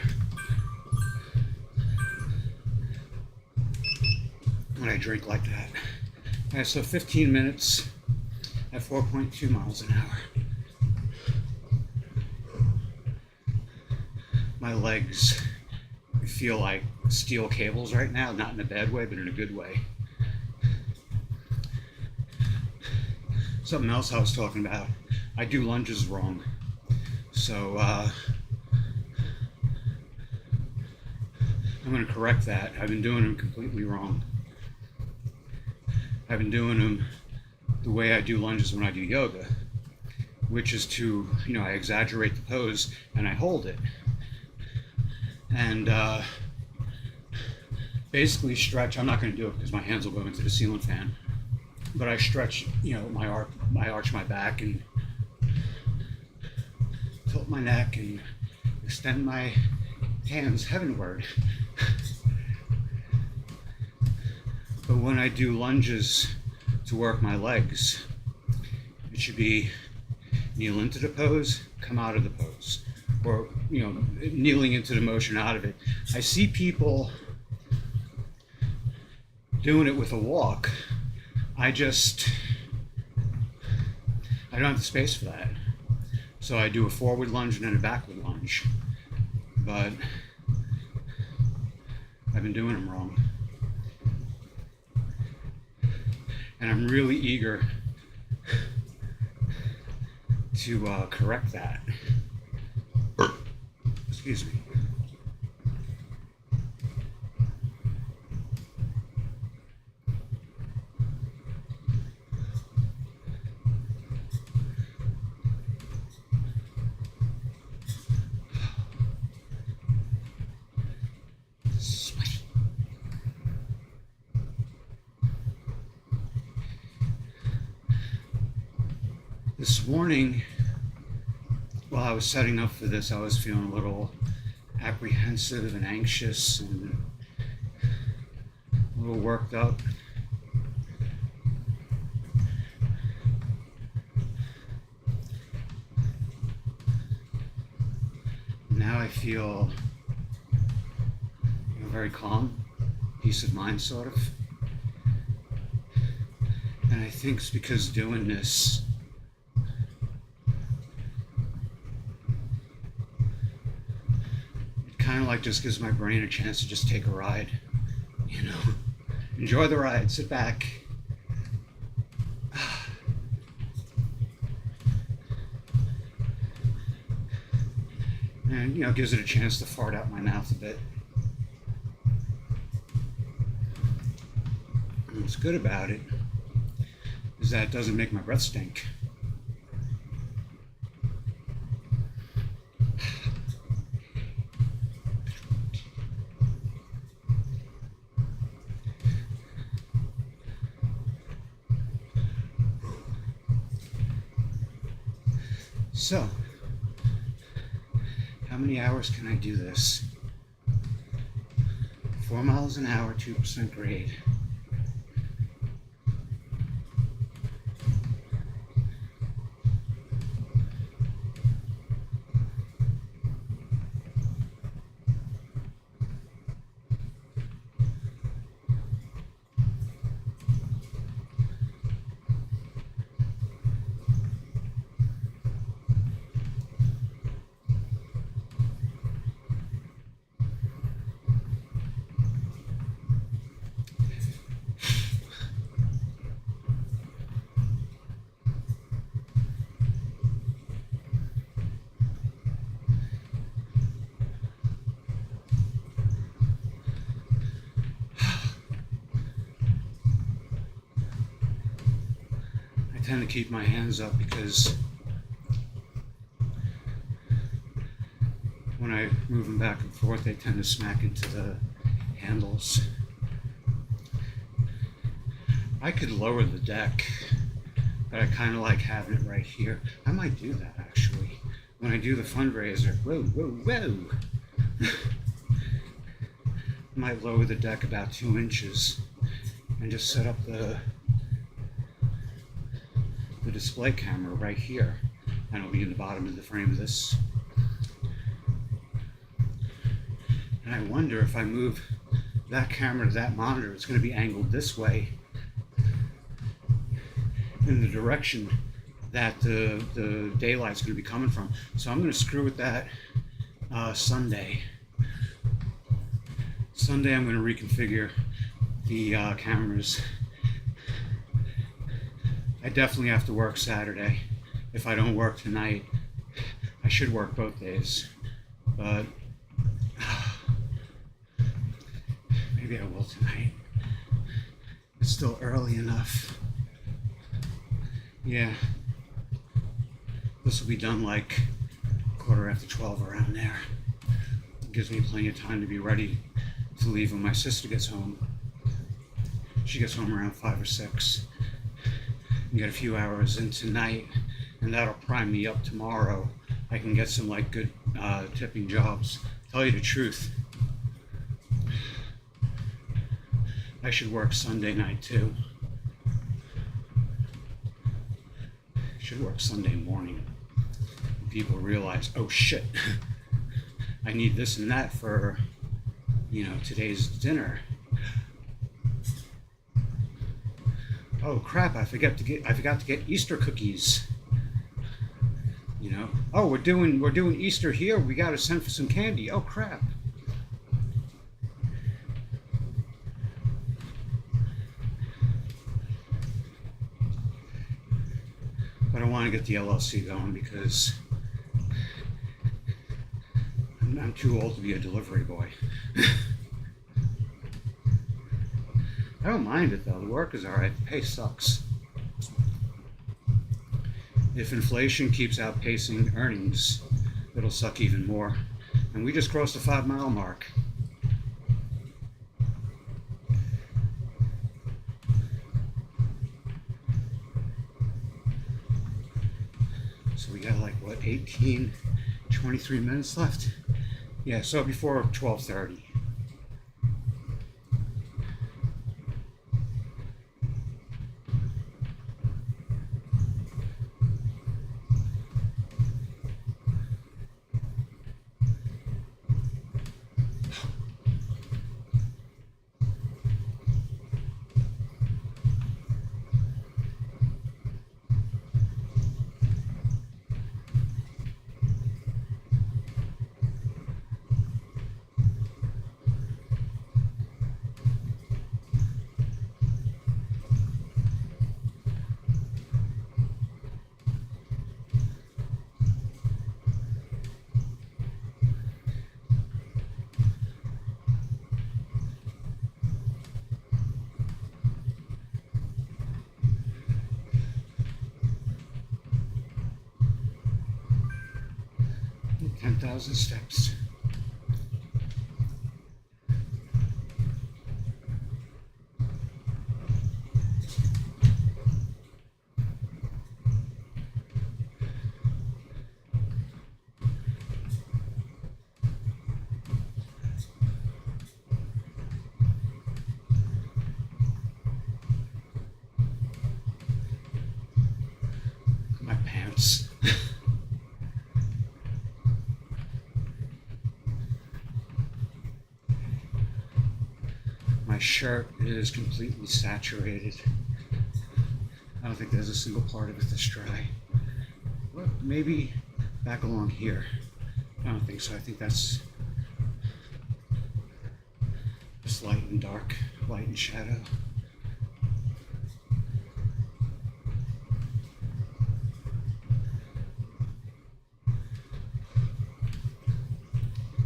when I drink like that. Alright, so 15 minutes at 4.2 miles an hour. My legs feel like steel cables right now, not in a bad way, but in a good way. Something else I was talking about, I do lunges wrong. So I'm going to correct that. I've been doing them completely wrong. I've been doing them the way I do lunges when I do yoga, which is to, you know, I exaggerate the pose and I hold it. And basically stretch. I'm not going to do it because my hands will go into the ceiling fan. But I stretch, you know, I arch my back and tilt my neck and extend my hands heavenward. But when I do lunges to work my legs, it should be kneel into the pose, come out of the pose, or, you know, kneeling into the motion out of it. I see people doing it with a walk. I don't have the space for that. So I do a forward lunge and then a backward lunge. But I've been doing them wrong. And I'm really eager to correct that. Excuse me. This morning, while I was setting up for this, I was feeling a little apprehensive and anxious and a little worked up. Now I feel, you know, very calm, peace of mind sort of. And I think it's because doing this, kind of like just gives my brain a chance to just take a ride, you know, enjoy the ride, sit back. And, you know, gives it a chance to fart out my mouth a bit. And what's good about it is that it doesn't make my breath stink. So, how many hours can I do this? 4 miles an hour, 2% grade. tend to keep my hands up because when I move them back and forth, they tend to smack into the handles. I could lower the deck, but I kind of like having it right here. I might do that actually. When I do the fundraiser, whoa, whoa, whoa. I might lower the deck about 2 inches and just set up the display camera right here. And it'll be in the bottom of the frame of this. And I wonder if I move that camera to that monitor, it's going to be angled this way in the direction that the daylight's going to be coming from. So I'm going to screw with that Sunday. Sunday I'm going to reconfigure the cameras. I definitely have to work Saturday. If I don't work tonight, I should work both days. But maybe I will tonight. It's still early enough. Yeah. This will be done like 12:15 around there. It gives me plenty of time to be ready to leave when my sister gets home. She gets home around 5 or 6. And get a few hours in tonight, and that'll prime me up tomorrow. I can get some like good tipping jobs. Tell you the truth, I should work Sunday night too. Should work Sunday morning. People realize, oh shit, I need this and that for, today's dinner. Oh crap, I forgot to get Easter cookies. Oh, we're doing Easter here. We got to send for some candy. Oh crap. But I want to get the LLC going because I'm too old to be a delivery boy. I don't mind it though. The work is alright. The pay sucks. If inflation keeps outpacing earnings, it'll suck even more. And we just crossed the 5-mile mark. So we got 23 minutes left? Yeah, so before 12:30. Ten 10,000 steps. My pants. My shirt is completely saturated. I don't think there's a single part of it that's dry. Well, maybe back along here. I don't think so. I think that's just light and dark, light and shadow.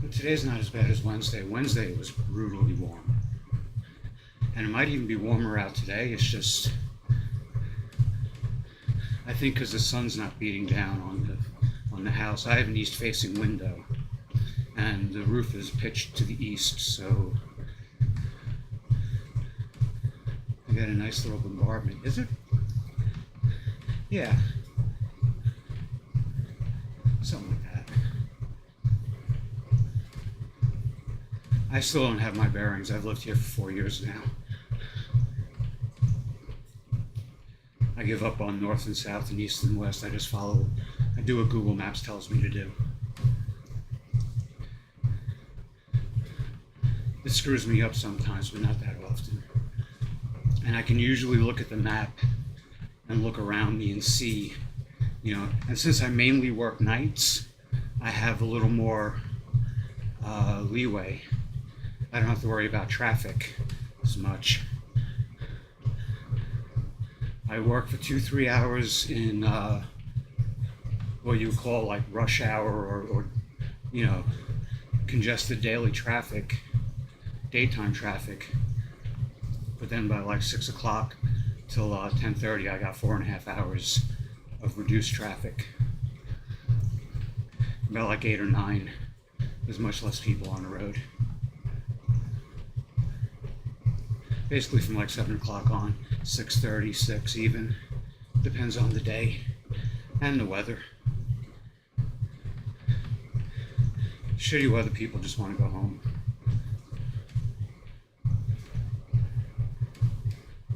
But today's not as bad as Wednesday. Wednesday it was brutally warm. And it might even be warmer out today. It's just I think because the sun's not beating down on the house. I have an east-facing window, and the roof is pitched to the east, so I got a nice little bombardment. Is it? Yeah, something like that. I still don't have my bearings. I've lived here for 4 years now. I give up on north and south and east and west. I just follow. I do what Google Maps tells me to do. It screws me up sometimes, but not that often. And I can usually look at the map and look around me and see, and since I mainly work nights, I have a little more leeway. I don't have to worry about traffic as much. I work for 2-3 hours in what you would call like rush hour or congested daily traffic, daytime traffic. But then by like 6 o'clock till 10:30, I got 4.5 hours of reduced traffic. About like 8 or 9, there's much less people on the road. Basically from like 7 o'clock on, 6:30, 6 even. Depends on the day and the weather. Shitty weather, people just want to go home.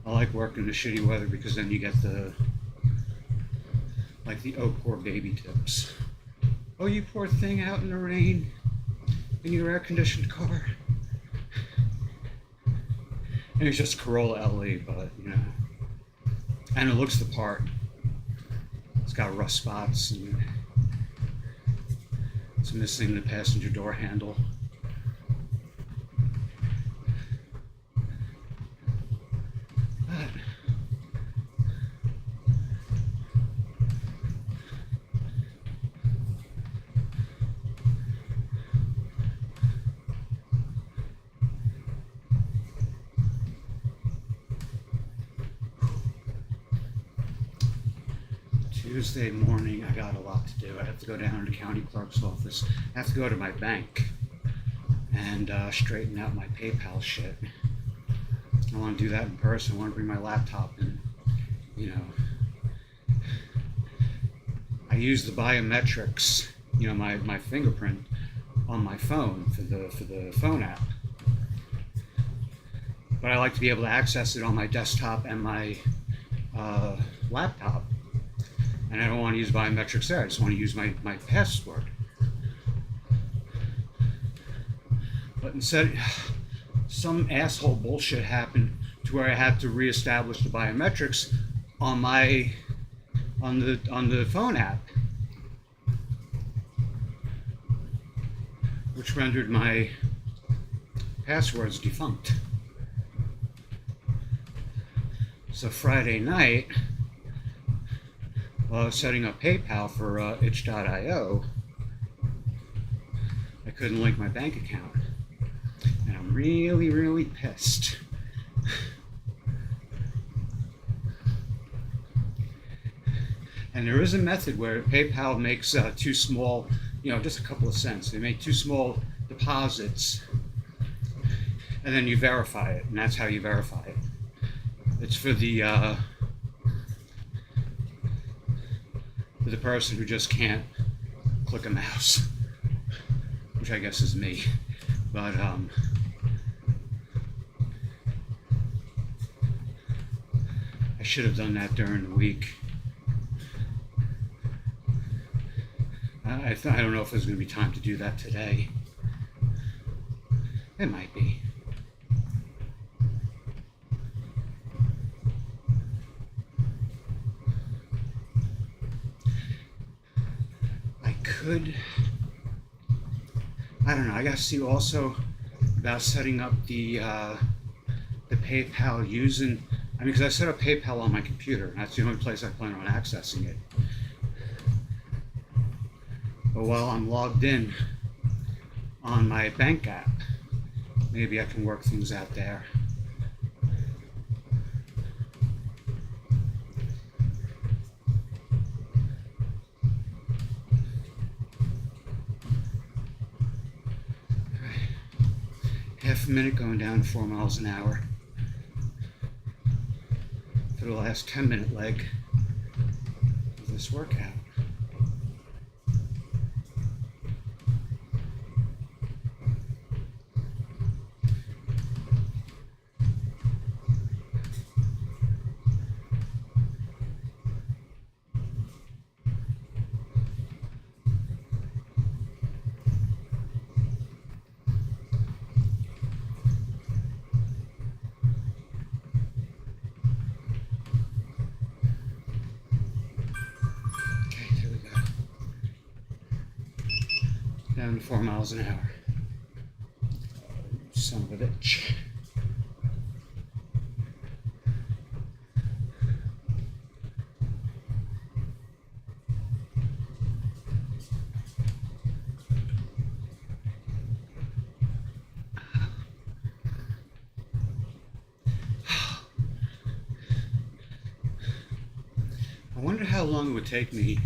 I like working the shitty weather because then you get the oh poor baby tips. Oh, you poor thing out in the rain in your air-conditioned car. And it's just Corolla LE, but and it looks the part. It's got rust spots and it's missing the passenger door handle. But Tuesday morning, I got a lot to do. I have to go down to the county clerk's office. I have to go to my bank and straighten out my PayPal shit. I want to do that in person. I want to bring my laptop and, I use the biometrics, my fingerprint on my phone for the phone app. But I like to be able to access it on my desktop and my laptop. And I don't want to use biometrics there. I just want to use my password. But instead, some asshole bullshit happened to where I had to reestablish the biometrics on the phone app, which rendered my passwords defunct. So Friday night, while I was setting up PayPal for itch.io, I couldn't link my bank account. And I'm really, really pissed. And there is a method where PayPal makes too small, just a couple of cents. They make too small deposits, and then you verify it, and that's how you verify it. It's for the person who just can't click a mouse, which I guess is me. But I should have done that during the week. I don't know if there's going to be time to do that today. It might be. I don't know. I got to see also about setting up the PayPal using. Because I set up PayPal on my computer, and that's the only place I plan on accessing it. But while I'm logged in on my bank app, maybe I can work things out there. a minute going down to 4 miles an hour for the last 10-minute leg of this workout. Down to 4 miles an hour. Son of a bitch. I wonder how long it would take me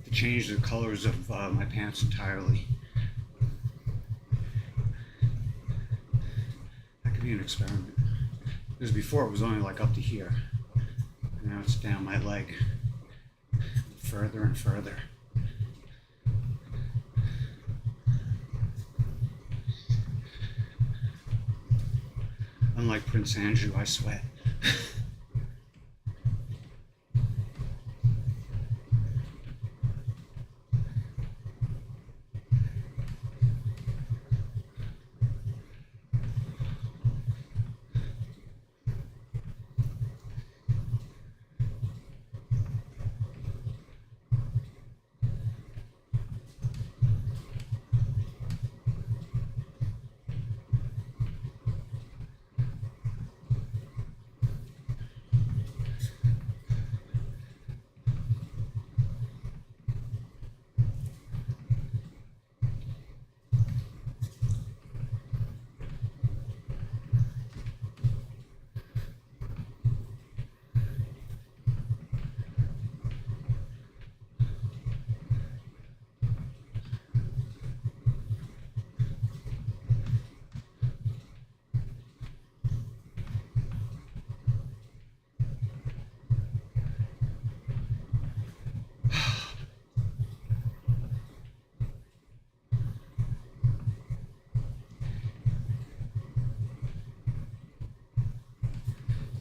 to change the colors of my pants entirely. That could be an experiment. Because before it was only like up to here. Now it's down my leg. Further and further. Unlike Prince Andrew, I sweat.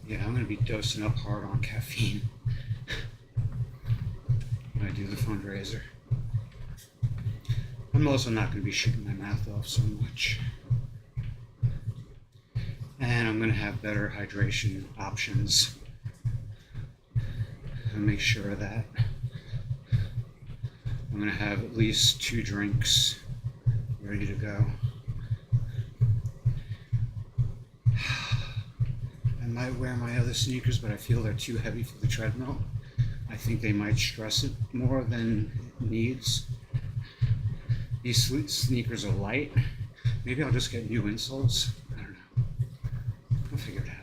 Yeah, I'm going to be dosing up hard on caffeine when I do the fundraiser. I'm also not going to be shooting my mouth off so much. And I'm going to have better hydration options. And make sure that I'm going to have at least 2 drinks ready to go. I might wear my other sneakers, but I feel they're too heavy for the treadmill. I think they might stress it more than it needs. These sneakers are light. Maybe I'll just get new insoles. I don't know. I'll figure it out.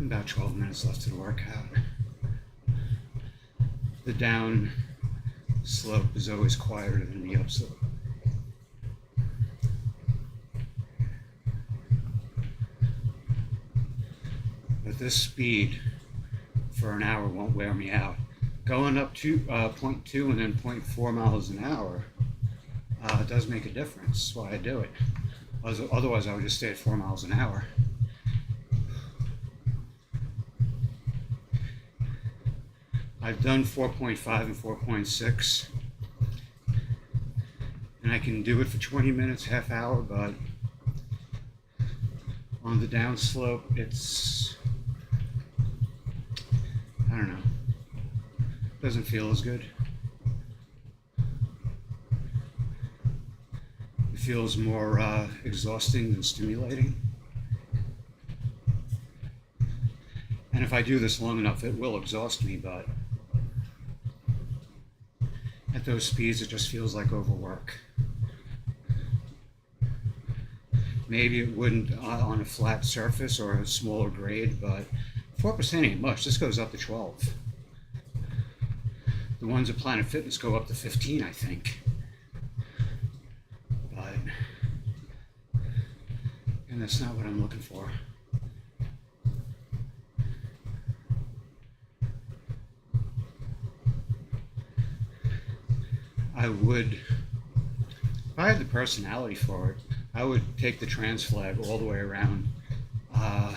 About 12 minutes left to the workout. The down slope is always quieter than the upslope. But this speed for an hour won't wear me out. Going up to 0.2 and then 0.4 miles an hour does make a difference. That's why I do it. Otherwise, I would just stay at 4 miles an hour. I've done 4.5 and 4.6, and I can do it for 20 minutes, half hour, but on the downslope, it's, I don't know, doesn't feel as good. It feels more exhausting than stimulating. And if I do this long enough, it will exhaust me, but at those speeds, it just feels like overwork. Maybe it wouldn't on a flat surface or a smaller grade, but 4% ain't much. This goes up to 12. The ones at Planet Fitness go up to 15, I think. But, and that's not what I'm looking for. I would, if I had the personality for it, I would take the trans flag all the way around the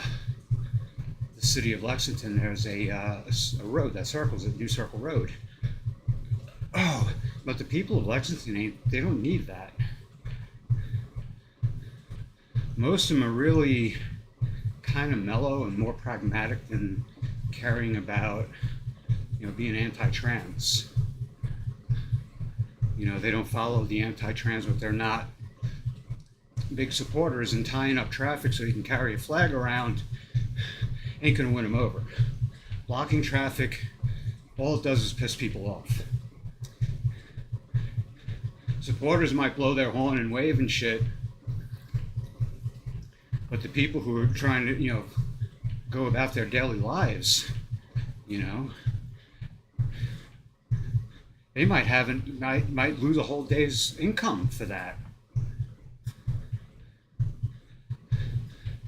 city of Lexington. There's a road that circles it, New Circle Road. Oh, but the people of Lexington they don't need that. Most of them are really kind of mellow and more pragmatic than caring about, being anti-trans. They don't follow the anti-trans, but they're not big supporters, and tying up traffic so you can carry a flag around ain't gonna win them over. Blocking traffic, all it does is piss people off. Supporters might blow their horn and wave and shit, but the people who are trying to, go about their daily lives, they might lose a whole day's income for that.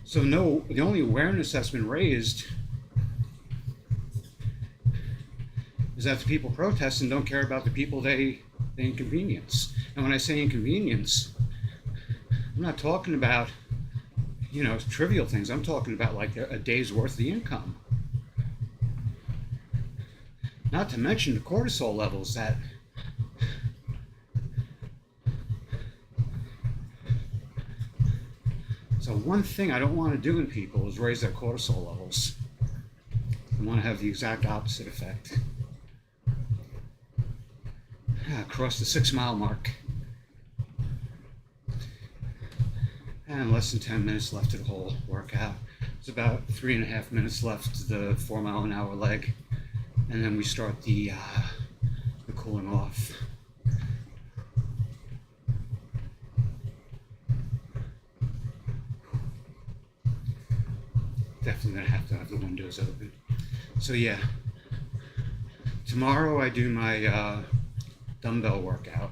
So no, the only awareness that's been raised is that the people protesting don't care about the people they inconvenience. And when I say inconvenience, I'm not talking about, trivial things. I'm talking about like a day's worth of the income. Not to mention the cortisol levels that so one thing I don't want to do in people is raise their cortisol levels. I want to have the exact opposite effect. Across the 6-mile mark. And less than 10 minutes left of the whole workout. It's about 3.5 minutes left to the 4-mile-an-hour leg. And then we start the cooling off. Definitely gonna have the windows open. So yeah, tomorrow I do my dumbbell workout.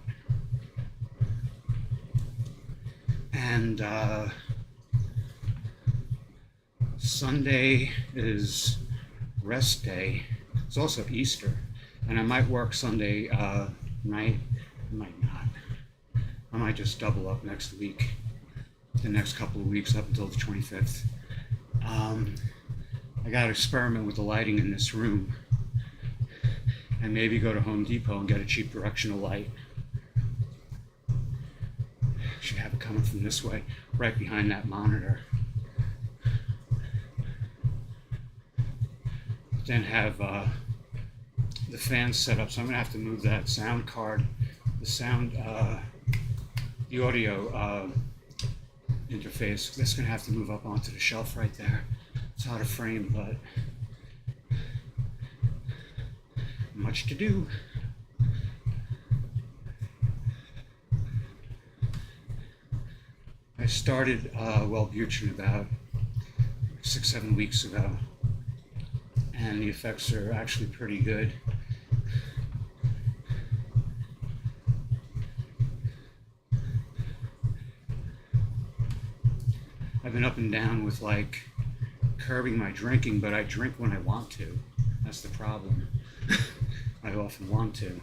And Sunday is rest day. It's also Easter, and I might work Sunday night. I might not. I might just double up next week, the next couple of weeks up until the 25th. I got to experiment with the lighting in this room, and maybe go to Home Depot and get a cheap directional light. Should have it coming from this way, right behind that monitor. Then have the fans set up, so I'm gonna have to move that sound card, the audio interface. That's gonna have to move up onto the shelf right there. It's out of frame, but much to do. I started Wellbutrin about 6-7 weeks ago, and the effects are actually pretty good. I've been up and down with like curbing my drinking, but I drink when I want to. That's the problem. I often want to.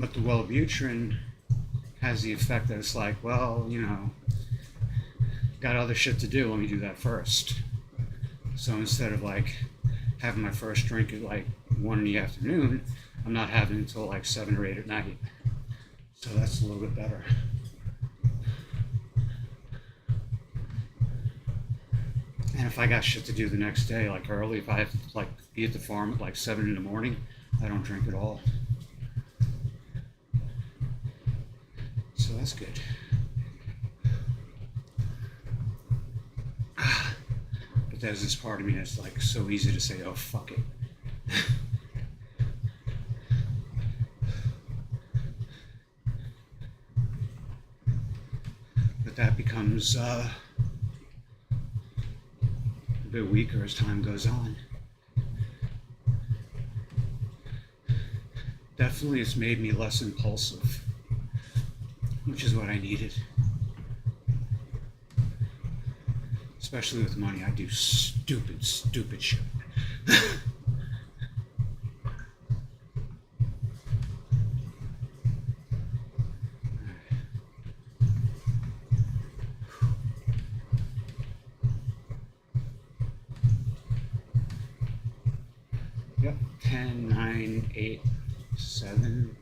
But the Wellbutrin has the effect that it's like, well, got other shit to do, let me do that first. So instead of like having my first drink at like 1 in the afternoon, I'm not having it until like 7 or 8 at night. So that's a little bit better. And if I got shit to do the next day, like early, if I have to like be at the farm at like 7 in the morning, I don't drink at all. So that's good. But there's this part of me that's like so easy to say, oh, fuck it. But that becomes becomes a bit weaker as time goes on. Definitely it's made me less impulsive, which is what I needed. Especially with money, I do stupid shit. Yep, 10, 9, 8, 7.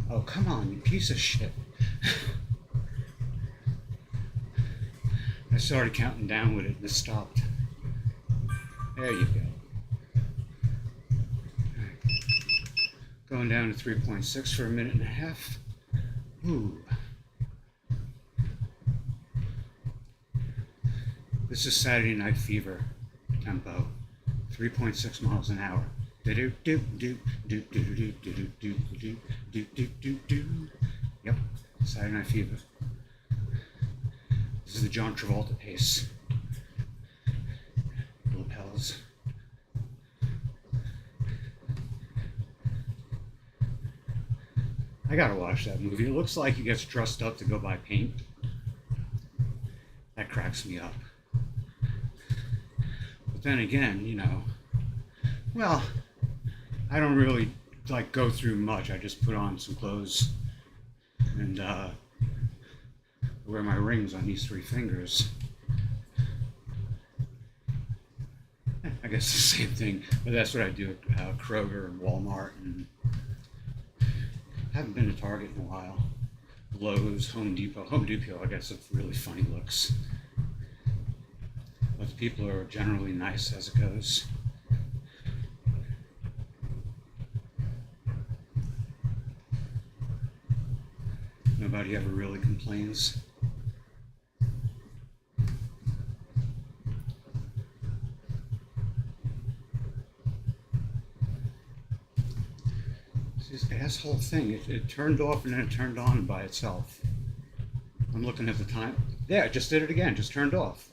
Oh, come on, you piece of shit. I started counting down with it and it stopped. There you go. Right. Going down to 3.6 for a minute and a half. Ooh. This is Saturday Night Fever tempo. 3.6 miles an hour. Yep, Saturday Night Fever. This is the John Travolta pace. Lapels. I gotta watch that movie. It looks like he gets dressed up to go buy paint. That cracks me up. But then again, you know, well, I don't really like go through much. I just put on some clothes and wear my rings on these 3 fingers. I guess the same thing, but that's what I do at Kroger and Walmart, and I haven't been to Target in a while. Lowe's, Home Depot. Home Depot, I guess, it's really funny looks. But the people are generally nice as it goes. Nobody ever really complains. This asshole thing, it turned off and then it turned on by itself. I'm looking at the time. Yeah, it just did it again, just turned off.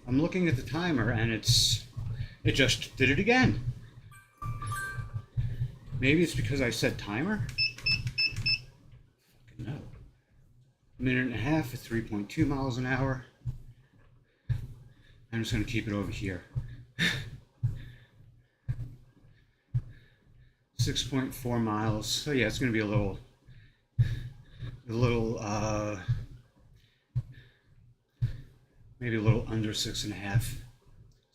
I'm looking at the timer and it just did it again. Maybe it's because I said timer? Fucking no. A minute and a half at 3.2 miles an hour. I'm just going to keep it over here. 6.4 miles. So yeah, it's going to be a little, maybe a little under 6.5,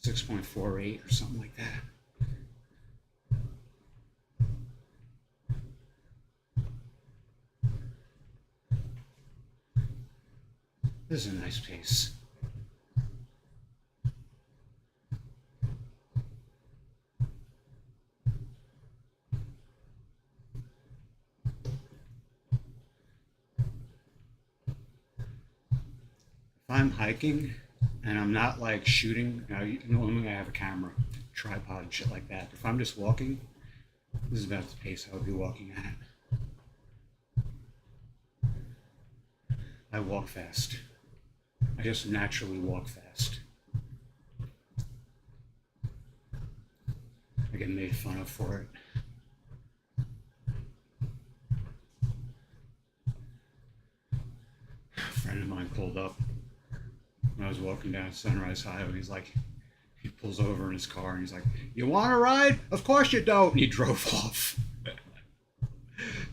6.48 or something like that. This is a nice pace. If I'm hiking and I'm not like shooting, normally I have a camera, tripod and shit like that. If I'm just walking, this is about the pace I would be walking at. I walk fast. I just naturally walk fast. I get made fun of for it. A friend of mine pulled up when I was walking down Sunrise Highway. He's like, he pulls over in his car and he's like, "You want to ride? Of course you don't." And he drove off.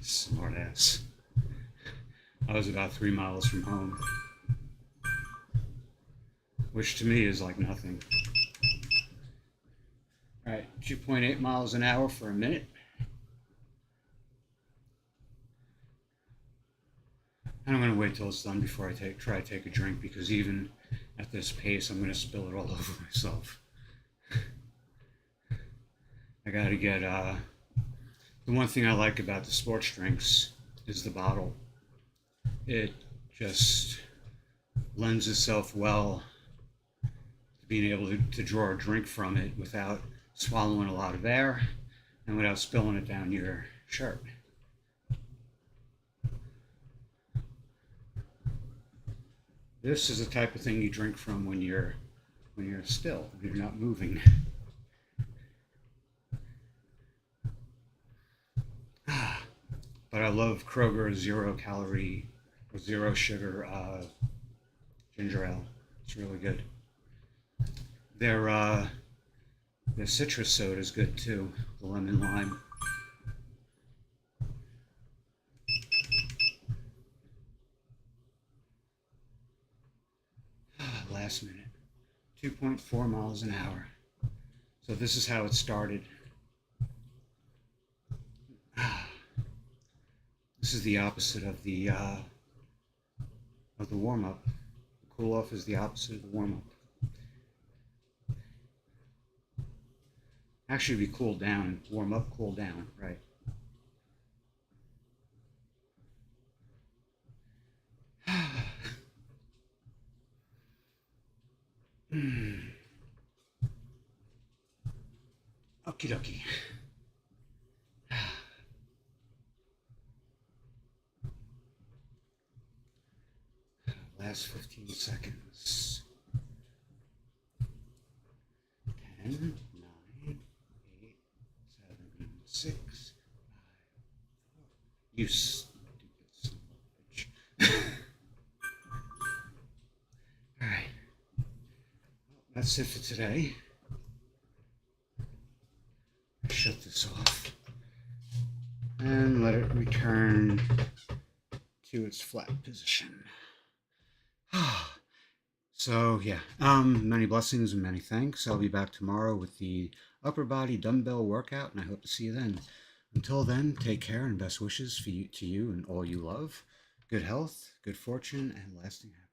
Smart ass. I was about 3 miles from home, which to me is like nothing. All right, 2.8 miles an hour for a minute. And I'm going to wait till it's done before I try to take a drink, because even at this pace, I'm going to spill it all over myself. I got to get, the one thing I like about the sports drinks is the bottle. It just lends itself well to being able to draw a drink from it without swallowing a lot of air and without spilling it down your shirt. This is the type of thing you drink from when you're still, when you're not moving. But I love Kroger 0 calorie or 0 sugar ginger ale. It's really good. Their citrus soda is good too. The lemon lime. Last minute. 2.4 miles an hour. So this is how it started. This is the opposite of the warm-up. The cool-off is the opposite of the warm-up. Actually, we cool down, warm up, cool down, right? Okie dokie. Last 15 seconds. 10, 9, 8, 7, 6, 5, 4. You stupid son of a bitch. Alright. That's it for today. Shut this off. And let it return to its flat position. So yeah, many blessings and many thanks. I'll be back tomorrow with the upper body dumbbell workout, and I hope to see you then. Until then, take care and best wishes to you and all you love. Good health, good fortune, and lasting happiness.